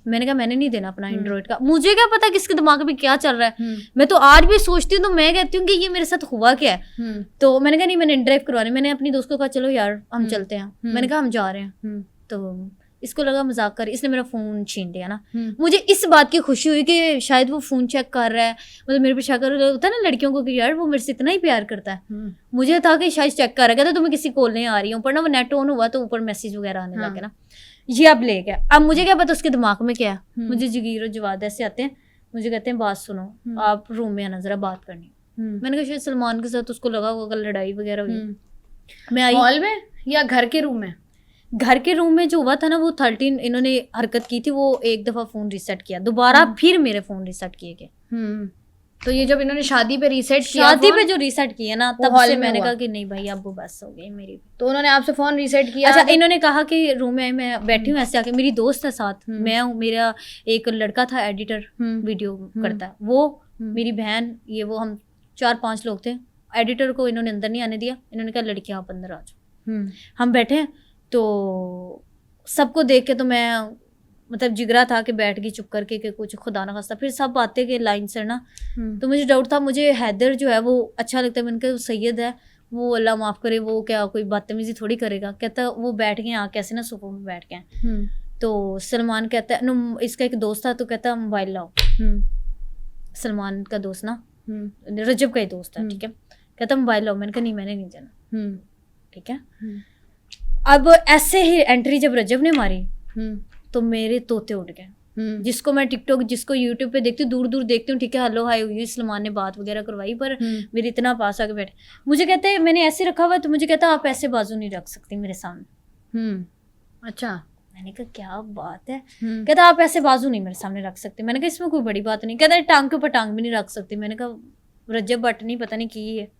मैंने कहा मैंने नहीं देना अपना एंड्रॉइड का, मुझे क्या पता किसके दिमाग में क्या चल रहा है, मैं तो आज भी सोचती हूँ, तो मैं कहती हूँ कि ये मेरे साथ हुआ क्या है, तो मैंने कहा नहीं, मैंने एंड्राइव करवा रही, मैंने अपनी दोस्त को कहा चलो यार हम चलते हैं, मैंने कहा हम जा रहे हैं, तो इसको लगा मजाक कर, इसने मेरा फोन छीन लिया ना, मुझे इस बात की खुशी हुई कि शायद वो फोन चेक कर रहा है, मतलब मेरे पे शक होता है ना लड़कियों को कि यार वो मेरे से इतना ही प्यार करता है, मुझे था कि शायद चेक कर रहा है, कहता तुम्हें किसी कॉल नहीं आ रही हूँ, पर ना वो नेट ऑन हुआ तो ऊपर मैसेज वगैरह आने लगे ना, ये अब ले गया, अब मुझे क्या पता उसके दिमाग में क्या है, मुझे जगीर और जवाद ऐसे आते हैं, मुझे कहते हैं बात सुनो, आप रूम में आना जरा बात करनी, मैंने कहा शायद सलमान के साथ उसको लगा होगा लड़ाई वगैरह हुई, मैं आई हॉल में या घर के रूम में? घर के रूम में जो हुआ था ना, वो 13 इन्होंने हरकत की थी, वो एक दफा फोन रीसेट किया, दोबारा फिर मेरे फोन रीसेट किए गए, तो ये जब इन्होंने शादी पे रीसेट किया, शादी पे जो रीसेट किया ना, तब से मैंने कहा कि नहीं भाई अब वो बस हो गई मेरी, तो उन्होंने आपसे फोन रीसेट किया? अच्छा, इन्होंने कहा कि रूम में मैं बैठी हूँ ऐसे आके, मेरी दोस्त है साथ, मैं हूँ, मेरा एक लड़का था एडिटर, वीडियो करता है वो, मेरी बहन, ये वो, हम 4-5 लोग थे, एडिटर को इन्होंने अंदर नहीं आने दिया, इन्होंने कहा लड़कियां आप अंदर आ जाओ, हम बैठे हैं, तो सबको देख के तो मैं मतलब जिगरा था कि बैठ गई चुप करके कि कुछ खुदा ना खास्ता, फिर सब आते के लाइन से ना, तो मुझे डाउट था, मुझे हैदर जो है वो अच्छा लगता है, मैंने कहा सैयद है वो, अल्लाह माफ़ करे, वो क्या कोई बदतमीजी थोड़ी करेगा, कहता वो बैठ गए आके ऐसे ना सोफे में बैठ गए, तो सलमान कहता है नो, इसका एक दोस्त था, तो कहता मोबाइल लाओ, सलमान का दोस्त ना, रजब का ही दोस्त है, ठीक है, कहता मोबाइल लाओ, मैंने कहा नहीं मैंने नहीं जाना, ठीक है। अब ऐसे ही एंट्री जब रजब ने मारी, तो मेरे तोते उड़ गए, जिसको मैं टिकटॉक, जिसको यूट्यूब पे देखती हूँ, दूर दूर देखती हूँ, ठीक है, हेलो हाय हुई, सलमान ने बात वगैरह करवाई, पर मेरे इतना पास आके बैठे, मुझे कहते हैं मैंने ऐसे रखा हुआ, तो मुझे कहता आप ऐसे बाजू नहीं रख सकती मेरे सामने। अच्छा, मैंने कहा क्या बात है, कहता आप ऐसे बाजू नहीं मेरे सामने रख सकते, मैंने कहा इसमें कोई बड़ी बात नहीं, कहता टांग के ऊपर टांग भी नहीं रख सकती, मैंने कहा रजब भट्ट नहीं पता नहीं की है।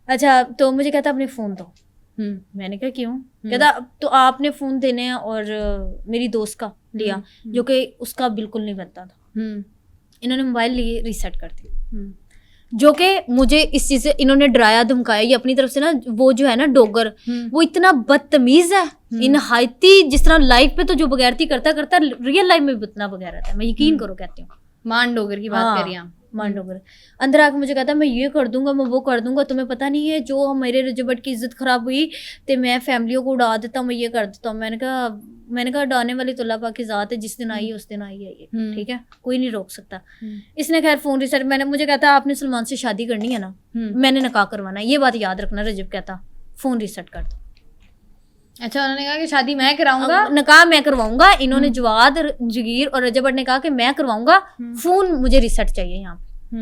अच्छा, तो मुझे कहता अपने फोन दो, मैंने कहा क्यों, कहता तो आपने फोन देने हैं और मेरी दोस्त का लिया, जो कि उसका बिल्कुल नहीं बनता था, इन्होंने मोबाइल लिए रीसेट कर दिया, जो कि मुझे इस चीज से इन्होंने डराया धमकाया। ये अपनी तरफ से ना, वो जो है ना डॉगर, वो इतना बदतमीज है इन हाइती, जिस तरह लाइफ पे तो जो बगैरती करता करता रियल लाइफ में भी उतना बगैरता है, मैं यकीन करो कहती हूँ। मान डोगर की बात कर रही हैं मान डोगर अंदर आके मुझे कहता मैं ये कर दूंगा, मैं वो कर दूंगा, तुम्हें पता नहीं है जो मेरे रजबट की इज्जत खराब हुई तो मैं फैमिलियों को उड़ा देता हूँ, मैं ये कर देता हूँ। मैंने कहा उड़ाने वाली तो अल्लाह पाक की ज़ात है, जिस दिन आई है उस दिन आई है ये, ठीक है, कोई नहीं रोक सकता। इसने खैर फोन रिसेट, मुझे कहता आपने सलमान से शादी करनी है ना, मैंने निकाह करवाना है, ये बात याद रखना। रजब कहता फोन रिसेट कर दो। अच्छा, उन्होंने कहा कि शादी मैं कराऊंगा, निकाह मैं करवाऊंगा। इन्होंने जवाद, जगीर और रजब ने कहा कि मैं करवाऊंगा, फोन मुझे रिसेट चाहिए यहाँ पे।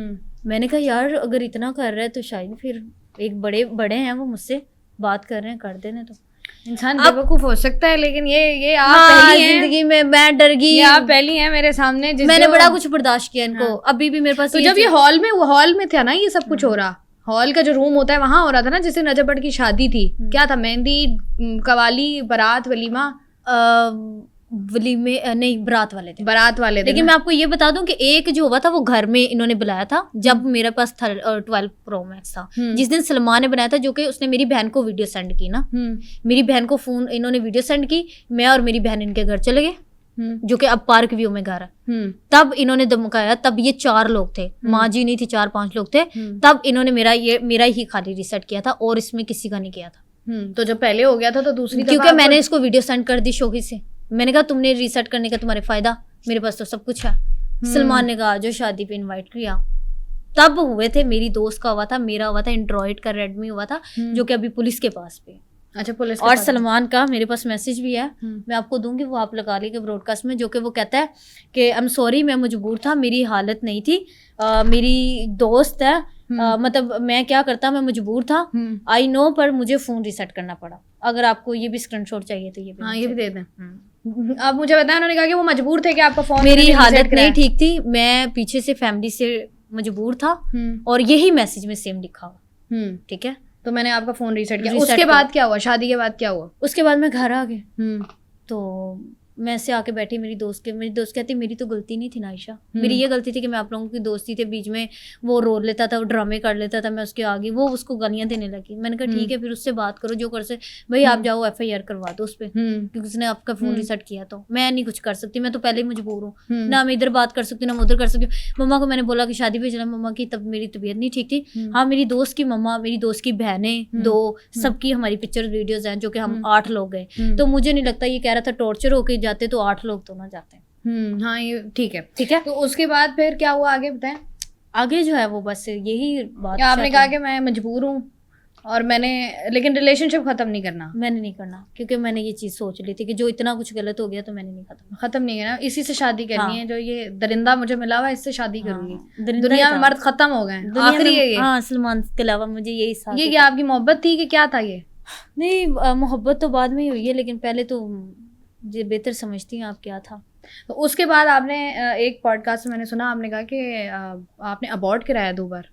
मैंने कहा यार अगर इतना कर रहा है तो शायद फिर एक बड़े हैं वो, मुझसे बात कर रहे हैं, कर देने तो। इंसान बेवकूफ हो सकता है, लेकिन ये आप हाँ, पहली हैं जिंदगी में मैं डर गई। आप पहली हैं मेरे सामने, मैंने बड़ा कुछ बर्दाश्त किया इनको। अभी भी मेरे पास तो जब ये हॉल में था ना ये सब कुछ हो रहा, हॉल का जो रूम होता है वहां हो रहा था ना, जिससे नजर बट की शादी थी, क्या था, मेहंदी, कवाली, बारात, वलीमा? वलीमे नहीं, बारात वाले थे, लेकिन मैं आपको ये बता दूं कि एक जो हुआ था वो घर में इन्होंने बुलाया था जब मेरे पास 12 Pro Max था। जिस दिन सलमान ने बनाया था, जो कि उसने मेरी बहन को वीडियो सेंड की ना, मेरी बहन को फोन इन्होंने वीडियो सेंड की, मैं और मेरी बहन इनके घर चले गए, जो कि अब पार्क व्यू में घर है। तब इन्होंने धमकाया, तब ये 4 लोग थे, माँ जी नहीं थी, 4-5 लोग थे। तब इन्होंने मेरा ही खाली रिसेट किया था और इसमें किसी का नहीं किया था। तो जब पहले हो गया था तो दूसरी, क्योंकि मैंने इसको वीडियो सेंड कर दी शोही से। मैंने कहा तुमने रीसेट करने का तुम्हारे फायदा, मेरे पास तो सब कुछ है। सलमान ने कहा जो शादी पे इनवाइट किया, तब हुए थे। मेरी दोस्त का हुआ था, मेरा हुआ था, एंड्रॉइड का रेडमी हुआ था, जो कि अभी पुलिस के पास पे। अच्छा, पुलिस और सलमान का मेरे पास मैसेज भी है, मैं आपको दूंगी, वो आप लगा लीजिए ब्रॉडकास्ट में, जो कि वो कहता है कि आई एम सॉरी, मैं मजबूर था, मेरी हालत नहीं थी, मेरी दोस्त है, मतलब मैं क्या करता, मैं मजबूर था, आई नो, पर मुझे फोन रिसेट करना पड़ा। अगर आपको ये भी स्क्रीनशॉट चाहिए तो ये भी दे दें। अब मुझे बताया, उन्होंने कहा कि वो मजबूर थे कि आपका फोन, मेरी हालत नहीं ठीक थी, मैं पीछे से फैमिली से मजबूर था, और यही मैसेज में सेम लिखा हुआ, ठीक है। तो मैंने आपका फोन रीसेट किया। उसके बाद क्या हुआ? शादी के बाद क्या हुआ? उसके बाद मैं घर आ गई, तो मैं ऐसे आके बैठी, मेरी दोस्त कहती मेरी तो गलती नहीं थी नाइशा, मेरी ये गलती थी कि मैं आप लोगों की दोस्ती थे, बीच में वो रो लेता था, वो ड्रामे कर लेता था, मैं उसके आगे, वो उसको गालियां देने लगी। मैंने कहा ठीक है, फिर उससे बात करो, जो कर से भाई आप जाओ FIR करवा दो उस पर, क्योंकि उसने आपका फोन रिसेट किया। तो मैं नहीं कुछ कर सकती, मैं तो पहले ही मजबूर हूँ, ना मैं इधर बात कर सकती हूँ ना मैं उधर कर सकती हूँ। मम्मा को मैंने बोला कि शादी पे चला, मम्मा की तब मेरी तबीयत नहीं ठीक थी। हाँ, मेरी दोस्त की मम्मा, मेरी दोस्त की बहनें 2, सबकी हमारी पिक्चर वीडियोज हैं, जो कि हम 8 लोग गए। तो मुझे नहीं लगता, ये कह रहा था टॉर्चर होके जाते तो 8 लोग तो ना जाते हैं। हाँ, ये ठीक है। तो उसके बाद फिर क्या हुआ आगे बताएं? आगे जो है वो बस यही बात, आपने कहा कि मैं मजबूर हूँ और लेकिन रिलेशनशिप खत्म नहीं करना, मैंने नहीं करना, क्योंकि मैंने ये चीज सोच ली थी कि जो इतना कुछ गलत हो गया तो मैंने नहीं खत्म नहीं करना, इसी से शादी करनी है। जो ये दरिंदा मुझे मिला हुआ, इससे शादी करूंगी। दुनिया में मर्द खत्म हो गए, आखिरी है ये। हाँ, सलमान के अलावा मुझे यही साथ। ये क्या आपकी मोहब्बत थी कि क्या था ये? नहीं, मोहब्बत तो बाद में ही हुई है, लेकिन पहले तो ये बेहतर समझती हैं आप क्या था। तो उसके बाद आपने एक पॉडकास्ट में मैंने सुना, आपने कहा कि आपने अबॉर्ट कराया 2 बार।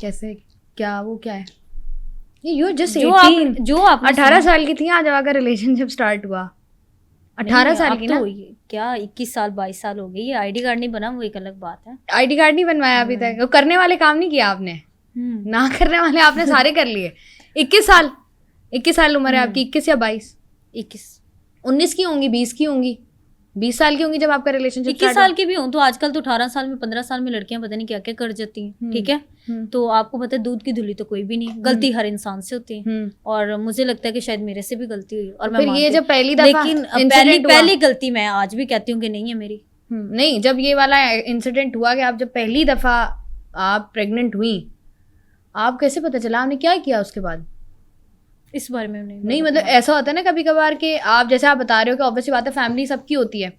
कैसे, क्या वो क्या है? यू जस्ट 18, जो आप 18 साल की थी आज अगर रिलेशनशिप स्टार्ट हुआ, 18 साल की ना, क्या 21 साल 22 साल हो गई। ये ID कार्ड नहीं बना, वो एक अलग बात है। ID कार्ड नहीं बनवाया अभी तक? करने वाले काम नहीं किया आपने, ना करने वाले आपने सारे कर लिए। 21 साल उम्र है आपकी, 21 या 22? 19 की होंगी, 20 की होंगी, 20 साल की होंगी जब आपका रिलेशनशिप। 21 साल की भी हूँ तो आजकल तो 18 साल में 15 साल में लड़कियां पता नहीं क्या क्या कर जाती हैं, ठीक है। तो आपको पता है दूध की धुली तो कोई भी नहीं, गलती हर इंसान से होती है, और मुझे लगता है कि शायद मेरे से भी गलती हुई। और मैं ये जब पहली दफा, लेकिन पहली गलती मैं आज भी कहती हूँ कि नहीं है मेरी। नहीं, जब ये वाला इंसिडेंट हुआ कि आप जब पहली दफा आप प्रेग्नेंट हुई, आप कैसे पता चला, आपने क्या किया उसके बाद? इस बारे में नहीं मतलब ऐसा होता है ना कभी कभार कि आप जैसे आप बता रहे हो कि ऑब्वियसली बात है फैमिली सबकी होती है,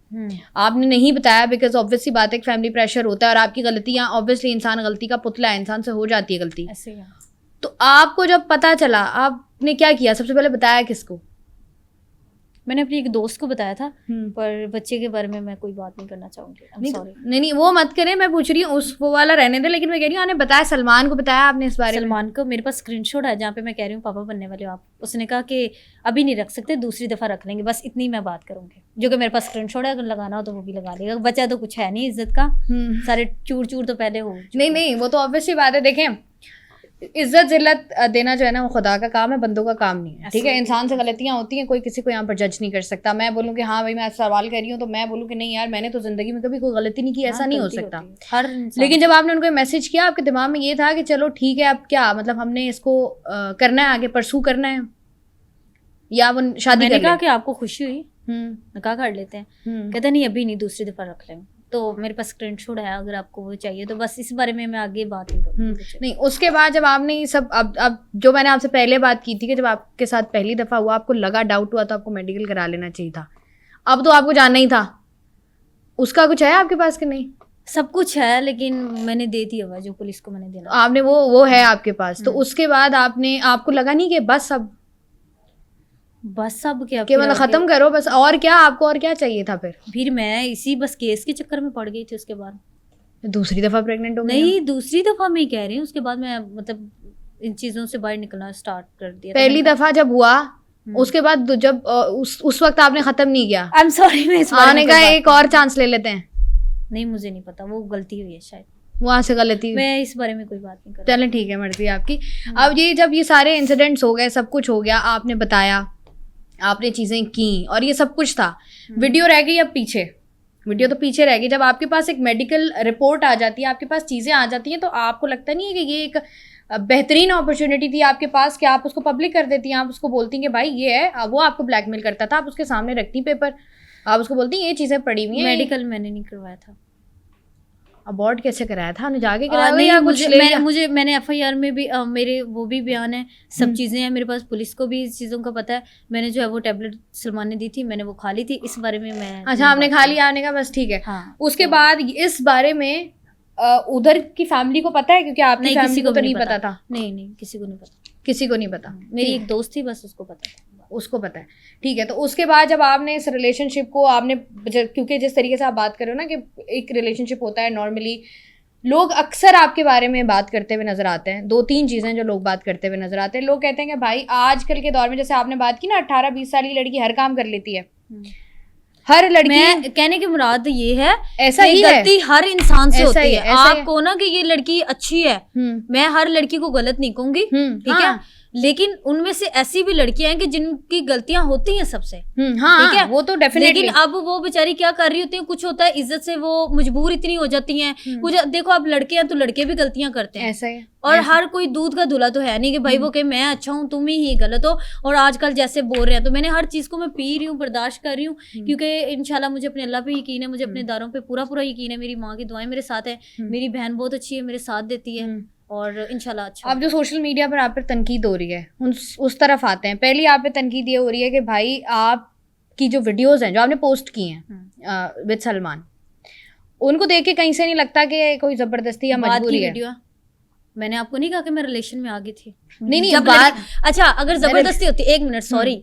आपने नहीं बताया बिकॉज ऑब्वियसली बात है फैमिली प्रेशर होता है और आपकी गलतियां, ऑब्वियसली इंसान गलती का पुतला है, इंसान से हो जाती है गलती। ऐसे ही। तो आपको जब पता चला आपने क्या किया? सबसे पहले बताया किसको? मैंने अपनी एक दोस्त को बताया था, पर बच्चे के बारे में मैं कोई बात नहीं करना चाहूंगी। नहीं, सॉरी। नहीं वो मत करें, मैं पूछ रही हूँ उस वो वाला रहने दे, लेकिन मैं कह रही हूँ आपने बताया, सलमान को बताया आपने इस बारे में? सलमान को मेरे पास स्क्रीनशॉट है जहाँ पे मैं कह रही हूँ पापा बनने वाले हो आप। उसने कहा कि अभी नहीं रख सकते, दूसरी दफा रख लेंगे, बस इतनी मैं बात करूंगी। जो कि मेरे पास स्क्रीनशॉट है, अगर लगाना हो तो वो भी लगा लेगा। बचा तो कुछ है नहीं इज्जत का, सारे चूर चूर तो पहले हो। नहीं वो तो ऑब्वियसली बात है। देखें, इज्जत जिल्लत देना जो है ना वो खुदा का काम है, बंदों का काम नहीं है, ठीक है। इंसान से गलतियां होती हैं, कोई किसी को यहाँ पर जज नहीं कर सकता। मैं बोलूँ कि हाँ भाई मैं सवाल कर रही हूँ, तो मैं बोलूँ कि नहीं यार मैंने तो जिंदगी में कभी कोई गलती नहीं की, ऐसा नहीं हो सकता हर। लेकिन जब आपने उनको मैसेज किया, आपके दिमाग में ये था कि चलो ठीक है, अब क्या मतलब हमने इसको करना है, आगे परसू करना है, या वो शादी? मैंने कहा कि आपको खुशी हुई, निकाह कर लेते हैं। हम्म। कहते नहीं अभी नहीं, दूसरी दफा रख लेंगे। तो मेरे पास स्क्रीनशॉट है, अगर आपको वो चाहिए तो बस इस बारे में मैं आगे बात नहीं करूँगी। नहीं, उसके बाद जब आपने ये सब अब जो मैंने आपसे पहले बात की थी कि जब आपके साथ पहली दफा हुआ, आपको लगा, डाउट हुआ, तो आपको मेडिकल करा लेना चाहिए था। अब तो आपको जानना ही था, उसका कुछ है आपके पास कि नहीं? सब कुछ है, लेकिन मैंने दे दिया हुआ जो पुलिस को मैंने देना। आपने वो है आपके पास, तो उसके बाद आपको लगा नहीं कि बस अब क्या कि मतलब खत्म करो बस, और क्या आपको और क्या चाहिए था? फिर मैं इसी बस केस के चक्कर में पड़ गई थी। उसके बाद दूसरी दफा प्रेग्नेंट हो गई? नहीं, दूसरी दफा मैं कह रही हूँ। उसके बाद मैं मतलब इन चीजों से बाहर निकलना स्टार्ट कर दिया। पहली दफा जब हुआ, उसके बाद जब उस वक्त आपने खत्म नहीं किया? आई एम सॉरी, मैं इस आने का एक और चांस ले लेते हैं। नहीं, मुझे नहीं पता, वो गलती हुई है शायद, वहां से गलती। मैं इस बारे में कोई बात नहीं कर। चलें ठीक है, मर्जी आपकी। अब ये जब ये सारे इंसिडेंट्स हो गए, सब कुछ हो गया, आपने बताया, आपने चीजें की और ये सब कुछ था, वीडियो रह गई अब पीछे। वीडियो तो पीछे रह गई। जब आपके पास एक मेडिकल रिपोर्ट आ जाती है, आपके पास चीजें आ जाती हैं, तो आपको लगता नहीं है कि ये एक बेहतरीन अपॉर्चुनिटी थी आपके पास कि आप उसको पब्लिक कर देती हैं, आप उसको बोलती हैं कि भाई ये है, वो आपको ब्लैकमेल करता था, आप उसके सामने रखती पेपर, आप उसको बोलती ये चीजें पड़ी हुई हैं। मेडिकल मैंने नहीं करवाया था। अबॉर्ट कैसे कराया था? हमने जाके कराया नहीं, या कुछ मैंने एफआईआर में भी मेरे वो भी बयान है, सब चीजें हैं मेरे पास, पुलिस को भी इस चीजों का पता है। मैंने जो है वो टैबलेट सलमान ने दी थी, मैंने वो खा ली थी। इस बारे में मैं अच्छा, आपने खा लिया, आने का बस ठीक है। हाँ, उसके बाद इस बारे में उधर की फैमिली को पता है? क्योंकि आपकी फैमिली को तो नहीं पता था। नहीं, किसी को नहीं पता, किसी को नहीं पता। मेरी एक दोस्त थी बस, उसको पता था। उसको पता है, ठीक है। तो उसके बाद जब आपने इस रिलेशनशिप को आपने, क्योंकि जिस तरीके से आप बात कर रहे हो ना कि एक रिलेशनशिप होता है, नॉर्मली लोग अक्सर आपके बारे में बात करते हुए नजर आते हैं। 2-3 चीजें जो लोग बात करते हुए नजर आते हैं, लोग कहते हैं कि भाई आजकल के दौर में, जैसे आपने बात की ना, 18-20 साल की लड़की हर काम कर लेती है, हर लड़की। मैं कहने की मुराद ये है, ऐसा ही है, गलती हर इंसान से होती है। आप को ना कि ये लड़की अच्छी है, मैं हर लड़की को गलत नहीं कहूंगी, ठीक है, लेकिन उनमें से ऐसी भी लड़कियां हैं कि जिनकी गलतियां होती हैं सबसे, ठीक है, वो तो डेफिनेटली। लेकिन अब वो बेचारी क्या कर रही होती हैं, कुछ होता है इज्जत से वो मजबूर इतनी हो जाती हैं। कुछ देखो, अब लड़के हैं तो लड़के भी गलतियां करते हैं, ऐसा है। और हर कोई दूध का धुला तो है नहीं कि भाई वो कहे मैं अच्छा हूँ तुम ही गलत हो। और आजकल जैसे बोल रहे हैं, तो मैंने हर चीज को मैं पी रही हूँ, बर्दाश्त कर रही हूँ, क्योंकि इंशाल्लाह मुझे अपने अल्लाह पे यकीन है, मुझे अपने दारों पे पूरा यकीन है। मेरी माँ की दुआएं मेरे साथ है, मेरी बहन बहुत अच्छी है, मेरे साथ देती है, और इंशाल्लाह अच्छा। अब जो सोशल मीडिया पर आप पर तनकीद हो रही है, उस तरफ आते हैं। पहली आप पे तनकीद ये हो रही है कि भाई आपकी जो वीडियोस हैं जो आपने पोस्ट की हैं विद सलमान, उनको देख के कहीं से नहीं लगता कि कोई जबरदस्ती या मजबूरी है? मैंने आपको नहीं कहा कि मैं रिलेशन में आ गई थी? नहीं, बात अच्छा, अगर जबरदस्ती होती, 1 मिनट सॉरी,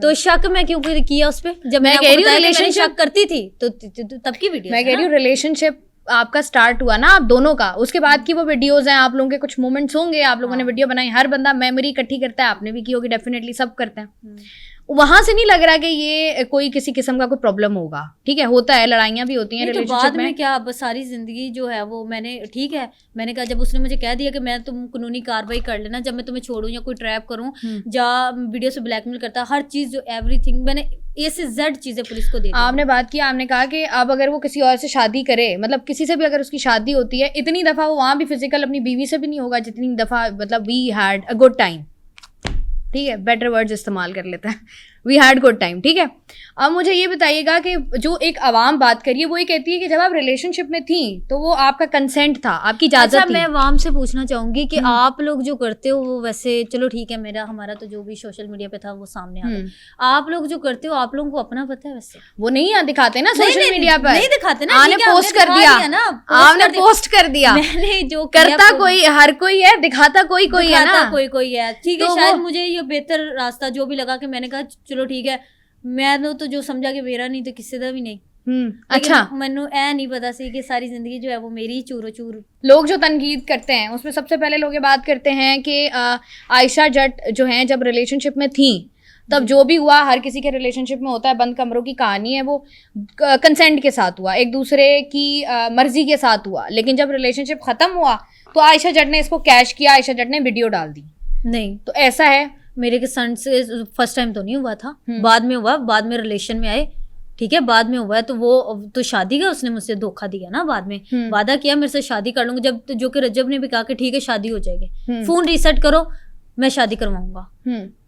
तो शक मैं क्यों किया उस पर? जब मैं कह रही हूँ रिलेशनशिप शक करती थी तो तब की वीडियो। मैं कह रही हूँ रिलेशनशिप आपका स्टार्ट हुआ ना आप दोनों का, उसके बाद की वो वीडियोस हैं, आप लोगों के कुछ मोमेंट्स होंगे, आप लोगों ने वीडियो बनाई, हर बंदा मेमोरी इकट्ठी करता है, आपने भी की होगी डेफिनेटली, सब करते हैं। वहां से नहीं लग रहा कि ये कोई किसी किस्म का कोई प्रॉब्लम होगा? ठीक है, होता है, लड़ाइयाँ भी होती हैं रिलेशनशिप में क्या बस सारी जिंदगी जो है वो मैंने, ठीक है, मैंने कहा जब उसने मुझे कह दिया कि मैं तुम कानूनी कार्रवाई कर लेना, जब मैं तुम्हें छोड़ूं या कोई ट्रैप करूं या वीडियो से ब्लैकमेल करता, हर चीज जो एवरीथिंग मैंने A से Z चीजें पुलिस को दे दी। आपने बात की, आपने कहा कि अब अगर वो किसी और से शादी करे, मतलब किसी से भी अगर उसकी शादी होती है, इतनी दफा वो वहां भी फिजिकल अपनी बीवी से भी नहीं होगा जितनी दफा, मतलब we had a good time, ठीक है, बेटर वर्ड्स इस्तेमाल कर लेते हैं, वी हैड गुड टाइम, ठीक है। अब मुझे ये बताइएगा कि जो एक आवाम बात करिए, वो ये कहती है कि जब आप रिलेशनशिप में थी तो वो आपका कंसेंट था, आपकी इजाजत थी। मैं आवाम से पूछना चाहूंगी कि आप लोग जो करते हो वो वैसे चलो ठीक है, हमारा तो जो भी सोशल मीडिया पे था वो सामने आ गया, आप लोग जो करते हो आप लोगों को अपना पता है? वैसे वो नहीं दिखाते ना सोशल मीडिया पर, नहीं दिखाते ना, आपने पोस्ट कर दिया ना, आपने पोस्ट कर दिया, मैंने जो करता कोई हर कोई है, दिखाता कोई है ना, कोई है, ठीक है। शायद मुझे ये बेहतर रास्ता जो भी लगा कि मैंने कहा चलो ठीक है, मैं तो जो समझा कि मेरा नहीं तो किसी का भी नहीं। अच्छा, मैनू ए नहीं पता सी कि सारी जिंदगी जो है वो मेरी चूरो चूर। लोग जो तनकीद करते हैं उसमें सबसे पहले लोग ये बात करते हैं कि आयशा जट जो हैं जब रिलेशनशिप में थी तब जो भी हुआ, हर किसी के रिलेशनशिप में होता है, बंद कमरों की कहानी है, वो कंसेंट के साथ हुआ, एक दूसरे की मर्जी के साथ हुआ। लेकिन जब रिलेशनशिप खत्म हुआ तो आयशा जट ने इसको कैश किया, आयशा जट ने वीडियो डाल दी। नहीं, तो ऐसा है, मेरे के सन से फर्स्ट टाइम तो नहीं हुआ था, बाद में हुआ, बाद में रिलेशन में आए, ठीक है, बाद में हुआ है। तो वो तो शादी का उसने मुझसे धोखा दिया ना, बाद में वादा किया मेरे से शादी कर लूंगा, जब जो कि रजब ने भी कहा कि ठीक है शादी हो जाएगी, फोन रीसेट करो मैं शादी करवाऊंगा।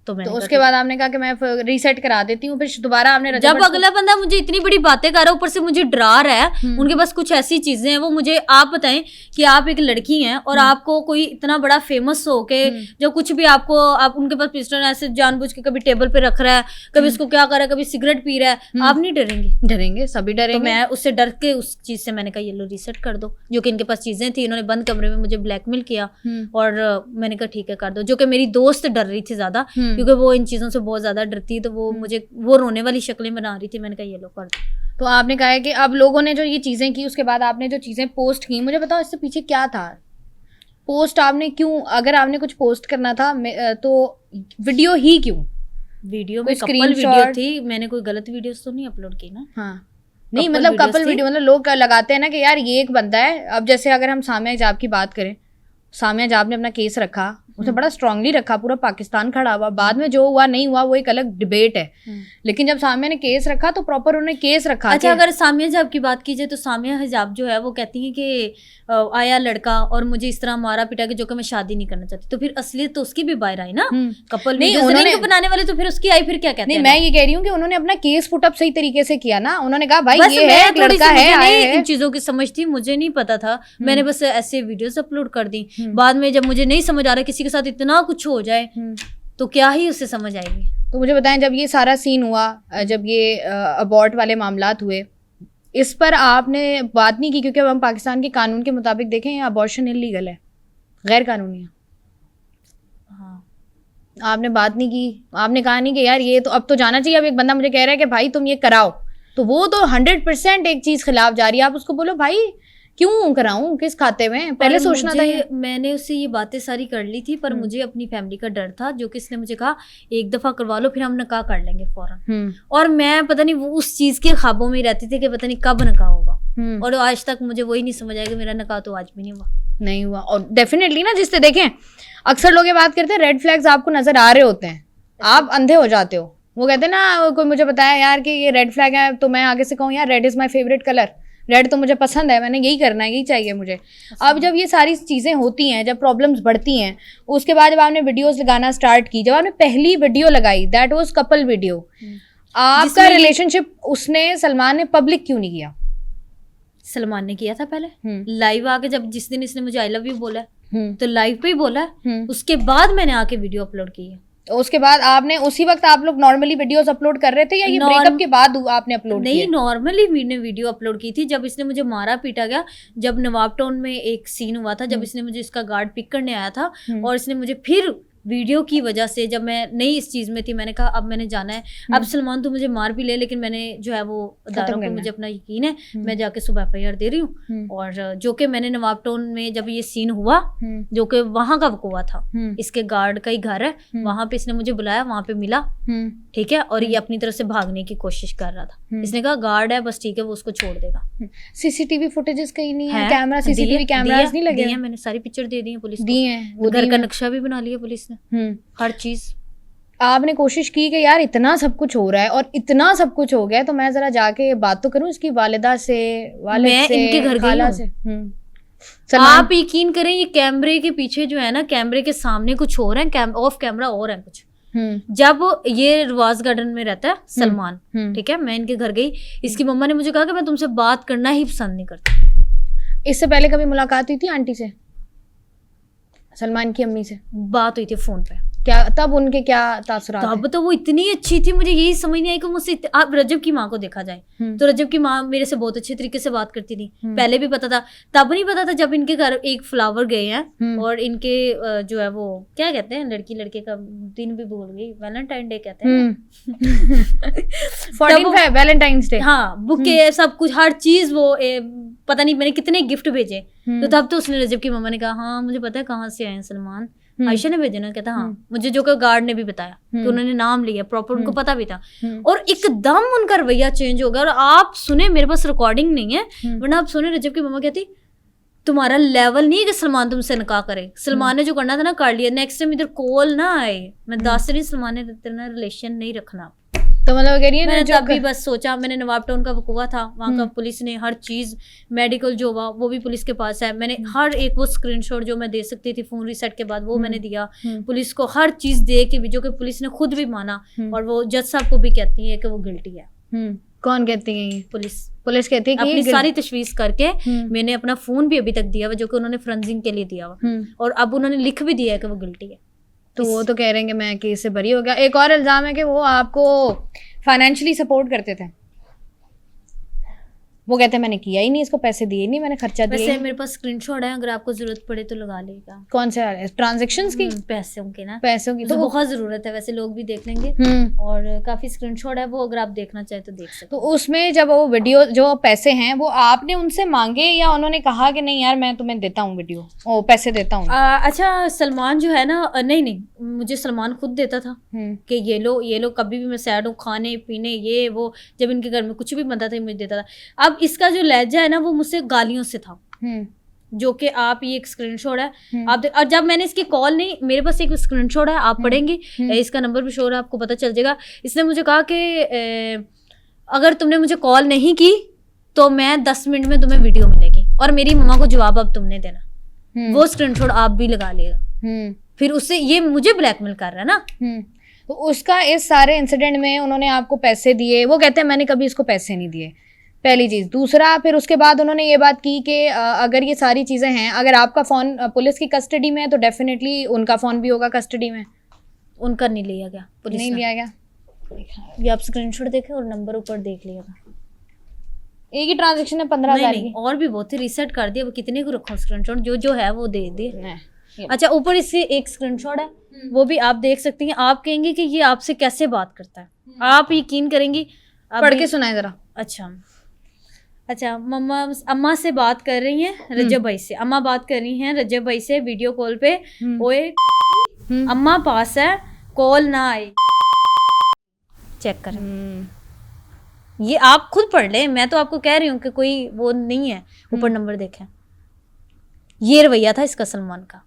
तो उसके बाद आपने कहा कि मैं रीसेट करा देती हूँ, फिर दोबारा आपने जब अगला बंदा मुझे इतनी बड़ी बातें कर रहा है, ऊपर से मुझे डरा रहा है, उनके पास कुछ ऐसी चीजें हैं, वो मुझे आप बताएं कि आप एक लड़की हैं और आपको कोई इतना बड़ा फेमस हो के जो कुछ भी आपको, आप उनके पास पिस्टल ऐसे जानबूझ के कभी टेबल पे रख रहा है, कभी उसको क्या कर रहा है, कभी सिगरेट पी रहा है, आप नहीं डरेंगे? डरेंगे, सभी डरेंगे। तो मैं उससे डर के उस चीज से मैंने कहा ये लो रीसेट कर दो, जो कि इनके पास चीजें थी, इन्होंने बंद कमरे में मुझे ब्लैकमेल किया और मैंने कहा ठीक है कर दो, जो कि मेरी दोस्त डर रही थी ज्यादा, क्योंकि वो इन चीजों से बहुत ज्यादा डरती है, तो वो मुझे वो रोने वाली शक्लें बना रही थी। मैंने कहा ये लो कर दो। तो आपने कहा है कि अब लोगों ने जो ये चीजें की, उसके बाद आपने जो चीजें पोस्ट की, मुझे बताओ इससे पीछे क्या था? पोस्ट आपने क्यों, अगर आपने कुछ पोस्ट करना था तो वीडियो ही क्यों? वीडियो में कपल वीडियो थी, मैंने कोई गलत वीडियोस तो नहीं अपलोड की ना। हाँ, नहीं मतलब कपल वीडियो, मतलब लोग लगाते हैं ना कि यार ये एक बंदा है। अब जैसे अगर हम सामिया हिजाब की बात करें, सामिया हिजाब ने अपना केस रखा, उसने बड़ा स्ट्रांगली रखा, पूरा पाकिस्तान खड़ा हुआ, बाद में जो हुआ नहीं हुआ वो एक अलग डिबेट है, लेकिन जब सामिया ने केस रखा तो प्रॉपर उन्होंने केस रखा। अच्छा, अगर सामिया हिजाब की बात कीजिए तो सामिया हिजाब जो है वो कहती है कि आया लड़का और मुझे इस तरह मारा पिटा के, जो कि मैं शादी नहीं करना चाहती, तो फिर असलियत तो उसकी भी बाहर आई ना, कपल नहीं उन्होंने बनाने वाले तो फिर उसकी आई, फिर क्या कहते हैं? नहीं, मैं ये कह रही हूँ कि उन्होंने अपना केस पुटअप सही तरीके से किया ना, उन्होंने कहा भाई ये है लड़का है, इन चीजों की समझ थी, मुझे नहीं पता था, मैंने बस ऐसे वीडियोस अपलोड कर दी। बाद में जब मुझे नहीं समझ आ रहा किसी के साथ इतना कुछ हो जाए तो क्या ही उससे समझ आएगी। तो मुझे बताएं, जब ये सारा सीन हुआ, जब ये अबॉर्ट वाले मामलात हुए, इस पर आपने बात नहीं की? क्योंकि अब हम पाकिस्तान के कानून के मुताबिक देखें, ये अबॉर्शन इलीगल है, गैर कानूनी है। हाँ, आपने बात नहीं की, आपने कहा नहीं कि यार ये तो अब तो जाना चाहिए। अब एक बंदा मुझे कह रहा है कि भाई तुम ये कराओ, तो वो तो 100% एक चीज खिलाफ जा रही है, आप उसको बोलो भाई क्यों कराऊं, किस खाते में, पहले सोचना था। मैंने उससे ये बातें सारी कर ली थी, पर मुझे अपनी फैमिली का डर था, जो कि इसने मुझे कहा एक दफा करवा लो फिर हम निकाह कर लेंगे फौरन, और मैं पता नहीं वो उस चीज के ख्वाबों में रहती थी कि पता नहीं कब निकाह होगा, और आज तक मुझे वही नहीं समझ आया कि मेरा निकाह तो आज भी नहीं हुआ। और डेफिनेटली ना, जिससे देखें अक्सर लोग ये बात करते हैं, रेड फ्लैग्स आपको नजर आ रहे होते हैं, आप अंधे हो जाते हो। वो कहते हैं ना, कोई मुझे बताया यार कि ये रेड फ्लैग है, तो मैं आगे से कहूँ यार red is my favourite colour, red तो मुझे पसंद है, मैंने यही करना है, यही चाहिए मुझे। अब जब ये सारी चीज़ें होती हैं, जब प्रॉब्लम्स बढ़ती हैं, उसके बाद जब आपने वीडियोस लगाना स्टार्ट की, जब आपने पहली वीडियो लगाई दैट वाज कपल वीडियो, आपका रिलेशनशिप उसने, सलमान ने पब्लिक क्यों नहीं किया? सलमान ने किया था पहले लाइव आके, जब जिस दिन इसने मुझे आई लव यू बोला तो लाइव पे ही बोला, उसके बाद मैंने आके वीडियो अपलोड की है। उसके बाद आपने, उसी वक्त आप लोग नॉर्मली वीडियोस अपलोड कर रहे थे या ये ब्रेकअप के बाद आपने अपलोड किया? नहीं, नॉर्मली मैंने वीडियो अपलोड की थी। जब इसने मुझे मारा पीटा गया, जब नवाब टाउन में एक सीन हुआ था, जब इसने मुझे इसका गार्ड पिक करने आया था, और इसने मुझे फिर वीडियो की वजह से, जब मैं नई इस चीज में थी, मैंने कहा अब मैंने जाना है, अब सलमान तो मुझे मार भी ले, लेकिन मैंने जो है वो अदारों पे मुझे अपना यकीन है, मैं जाके सुबह FIR दे रही हूँ। और जो कि मैंने नवाब टाउन में जब ये सीन हुआ, जो कि वहां का हुआ था, इसके गार्ड का ही घर है, वहां पे इसने मुझे बुलाया, वहां पे मिला, ठीक है, और ये अपनी तरफ से भागने की कोशिश कर रहा था। इसने कहा गार्ड है बस, ठीक है, वो उसको छोड़ देगा। CCTV फुटेजेस कहीं नहीं है, कैमरा CCTV कैमरास नहीं लगे हैं? मैंने सारी पिक्चर दे दी है पुलिस दी है, घर का नक्शा भी बना लिया पुलिस ने, हर चीज। आपने कोशिश की कि यार इतना सब कुछ हो रहा है और इतना सब कुछ हो गया, तो मैं जरा जाके बात तो करूं इसकी वालिदा से, वालिद से, इनके घर खाला से। आप यकीन करें, ये कैमरे के पीछे जो है ना, कैमरे के सामने कुछ और है, ऑफ कैमरा और है कुछ। जब ये रिवाज गार्डन में रहता है सलमान, ठीक है, मैं इनके घर गई, इसकी मम्मा ने मुझे कहा कि मैं तुमसे बात करना ही पसंद नहीं करती। इससे पहले कभी मुलाकात हुई थी आंटी से, सलमान की अम्मी से? बात हुई थी फोन पे, क्या तब उनके क्या तासुरात तब तो वो इतनी अच्छी थी, मुझे यही समझ नहीं आई कि मुझसे आप रजब की माँ को देखा जाए तो रजब की माँ मेरे से बहुत अच्छे तरीके से बात करती थी। पहले भी पता था, तब नहीं पता था जब इनके घर एक फ्लावर गए हैं और इनके जो है वो क्या कहते हैं, लड़की लड़के का दिन भी भूल गई, वैलेंटाइन डे कहते हैं 14 वैलेंटाइंस डे, हाँ बुके सब कुछ हर चीज वो पता नहीं मैंने कितने गिफ्ट भेजे। तो तब तो उसने रजब की मम्मा ने कहा हाँ मुझे पता है कहाँ से आए हैं सलमान, आयशा ने भेजे ना, कहता हाँ मुझे जो गार्ड ने भी बताया कि उन्होंने नाम लिया प्रॉपर, उनको पता भी था। और एकदम उनका रवैया चेंज हो गया। और आप सुने, मेरे पास रिकॉर्डिंग नहीं है वरना आप सुने, रजब की मम्मा कहती तुम्हारा लेवल नहीं है कि सलमान तुमसे निकाह करे, सलमान ने जो करना था ना कर लिया, नेक्स्ट टाइम इधर कॉल ना आए, मैं 10 दिन सलमान ने तेरा रिलेशन नहीं रखना। तो मतलब कह रही है मैंने तब भी बस सोचा, मैंने नवाब टाउन का वकूआ था, वहाँ का पुलिस ने हर चीज मेडिकल जो हुआ वो भी पुलिस के पास है, मैंने हर एक वो स्क्रीनशॉट जो मैं दे सकती थी फोन रीसेट के बाद वो मैंने दिया पुलिस को, हर चीज दे के भी, जो कि पुलिस ने खुद भी माना और वो जज साहब को भी कहती है कि वो गिल्टी है। कौन कहती है ये? पुलिस कहती है कि अपनी सारी तशवीश करके मैंने अपना फोन भी अभी तक दिया हुआ जो कि उन्होंने फ्रेंजिंग के लिए दिया हुआ और अब उन्होंने लिख भी दिया है कि वो गिल्टी है। तो वो तो कह रहे हैं कि मैं केस से बरी हो गया। एक और इल्जाम है कि वो आपको फाइनेंशियली सपोर्ट करते थे, वो कहते हैं मैंने किया ही नहीं, इसको पैसे दिए नहीं, मैंने खर्चा दिया। वैसे मेरे पास स्क्रीनशॉट है, अगर आपको जरूरत पड़े तो लगा लेगा। कौन से ट्रांजैक्शंस की? पैसों के ना, पैसों की तो बहुत जरूरत है, वैसे लोग भी देख लेंगे और काफी स्क्रीनशॉट है वो, अगर आप देखना चाहे तो देख सकते। तो उसमें जब वो वीडियो जो पैसे हैं वो आपने उनसे मांगे या उन्होंने कहा कि नहीं यार मैं तुम्हें देता हूँ वीडियो, ओ पैसे देता हूँ? अच्छा सलमान जो है ना, नहीं मुझे सलमान खुद देता था कि ये लो कभी भी मैं सैड हूँ, खाने पीने ये वो, जब इनके घर में कुछ भी बनता था मुझे देता था। अब इसका जो लहजा है ना वो मुझसे गालियों से था, जो कि आप ये एक स्क्रीनशॉट है आप और जब मैंने इसकी कॉल नहीं, मेरे पास एक स्क्रीनशॉट है आप पढ़ेंगे, इसका नंबर भी शोर है आपको पता चल जाएगा। इसने मुझे कहा कि अगर तुमने मुझे कॉल नहीं की तो मैं 10 मिनट में तुम्हें वीडियो मिलेगी और मेरी मम्मा को जवाब अब तुमने देना। वो स्क्रीनशॉट आप भी लगा लिएगा। फिर उससे ये मुझे ब्लैकमेल कर रहा है ना। तो उसका इस सारे इंसिडेंट में उन्होंने आपको पैसे दिए, वो कहते हैं मैंने कभी इसको पैसे नहीं दिए, पहली चीज। दूसरा फिर उसके बाद उन्होंने ये बात की कि अगर ये सारी चीजें हैं, अगर आपका फोन पुलिस की कस्टडी में है तो डेफिनेटली उनका फोन भी होगा कस्टडी में। उनका नहीं लिया गया, पुलिस नहीं लिया गया। ये आप स्क्रीनशॉट देखें और नंबर ऊपर देख लिएगा। एक ही ट्रांजैक्शन है 15,000 की, और भी बहुत ही रीसेट कर दिया। वो कितने को रखो स्क्रीनशॉट, जो है वो दे दे। अच्छा ऊपर इससे एक स्क्रीनशॉट है वो भी आप देख सकती हैं। आप कहेंगे कि ये आपसे कैसे बात करता है, आप यकीन करेंगी। पढ़ के सुनाए जरा। अच्छा अम्मा से बात कर रही हैं रजब भाई से, अम्मा बात कर रही हैं रजब भाई से वीडियो कॉल पे। ओए अम्मा पास है, कॉल ना आए, चेक करें। ये आप खुद पढ़ लें, मैं तो आपको कह रही हूँ कि कोई वो नहीं है। ऊपर नंबर देखें, ये रवैया था इसका सलमान का।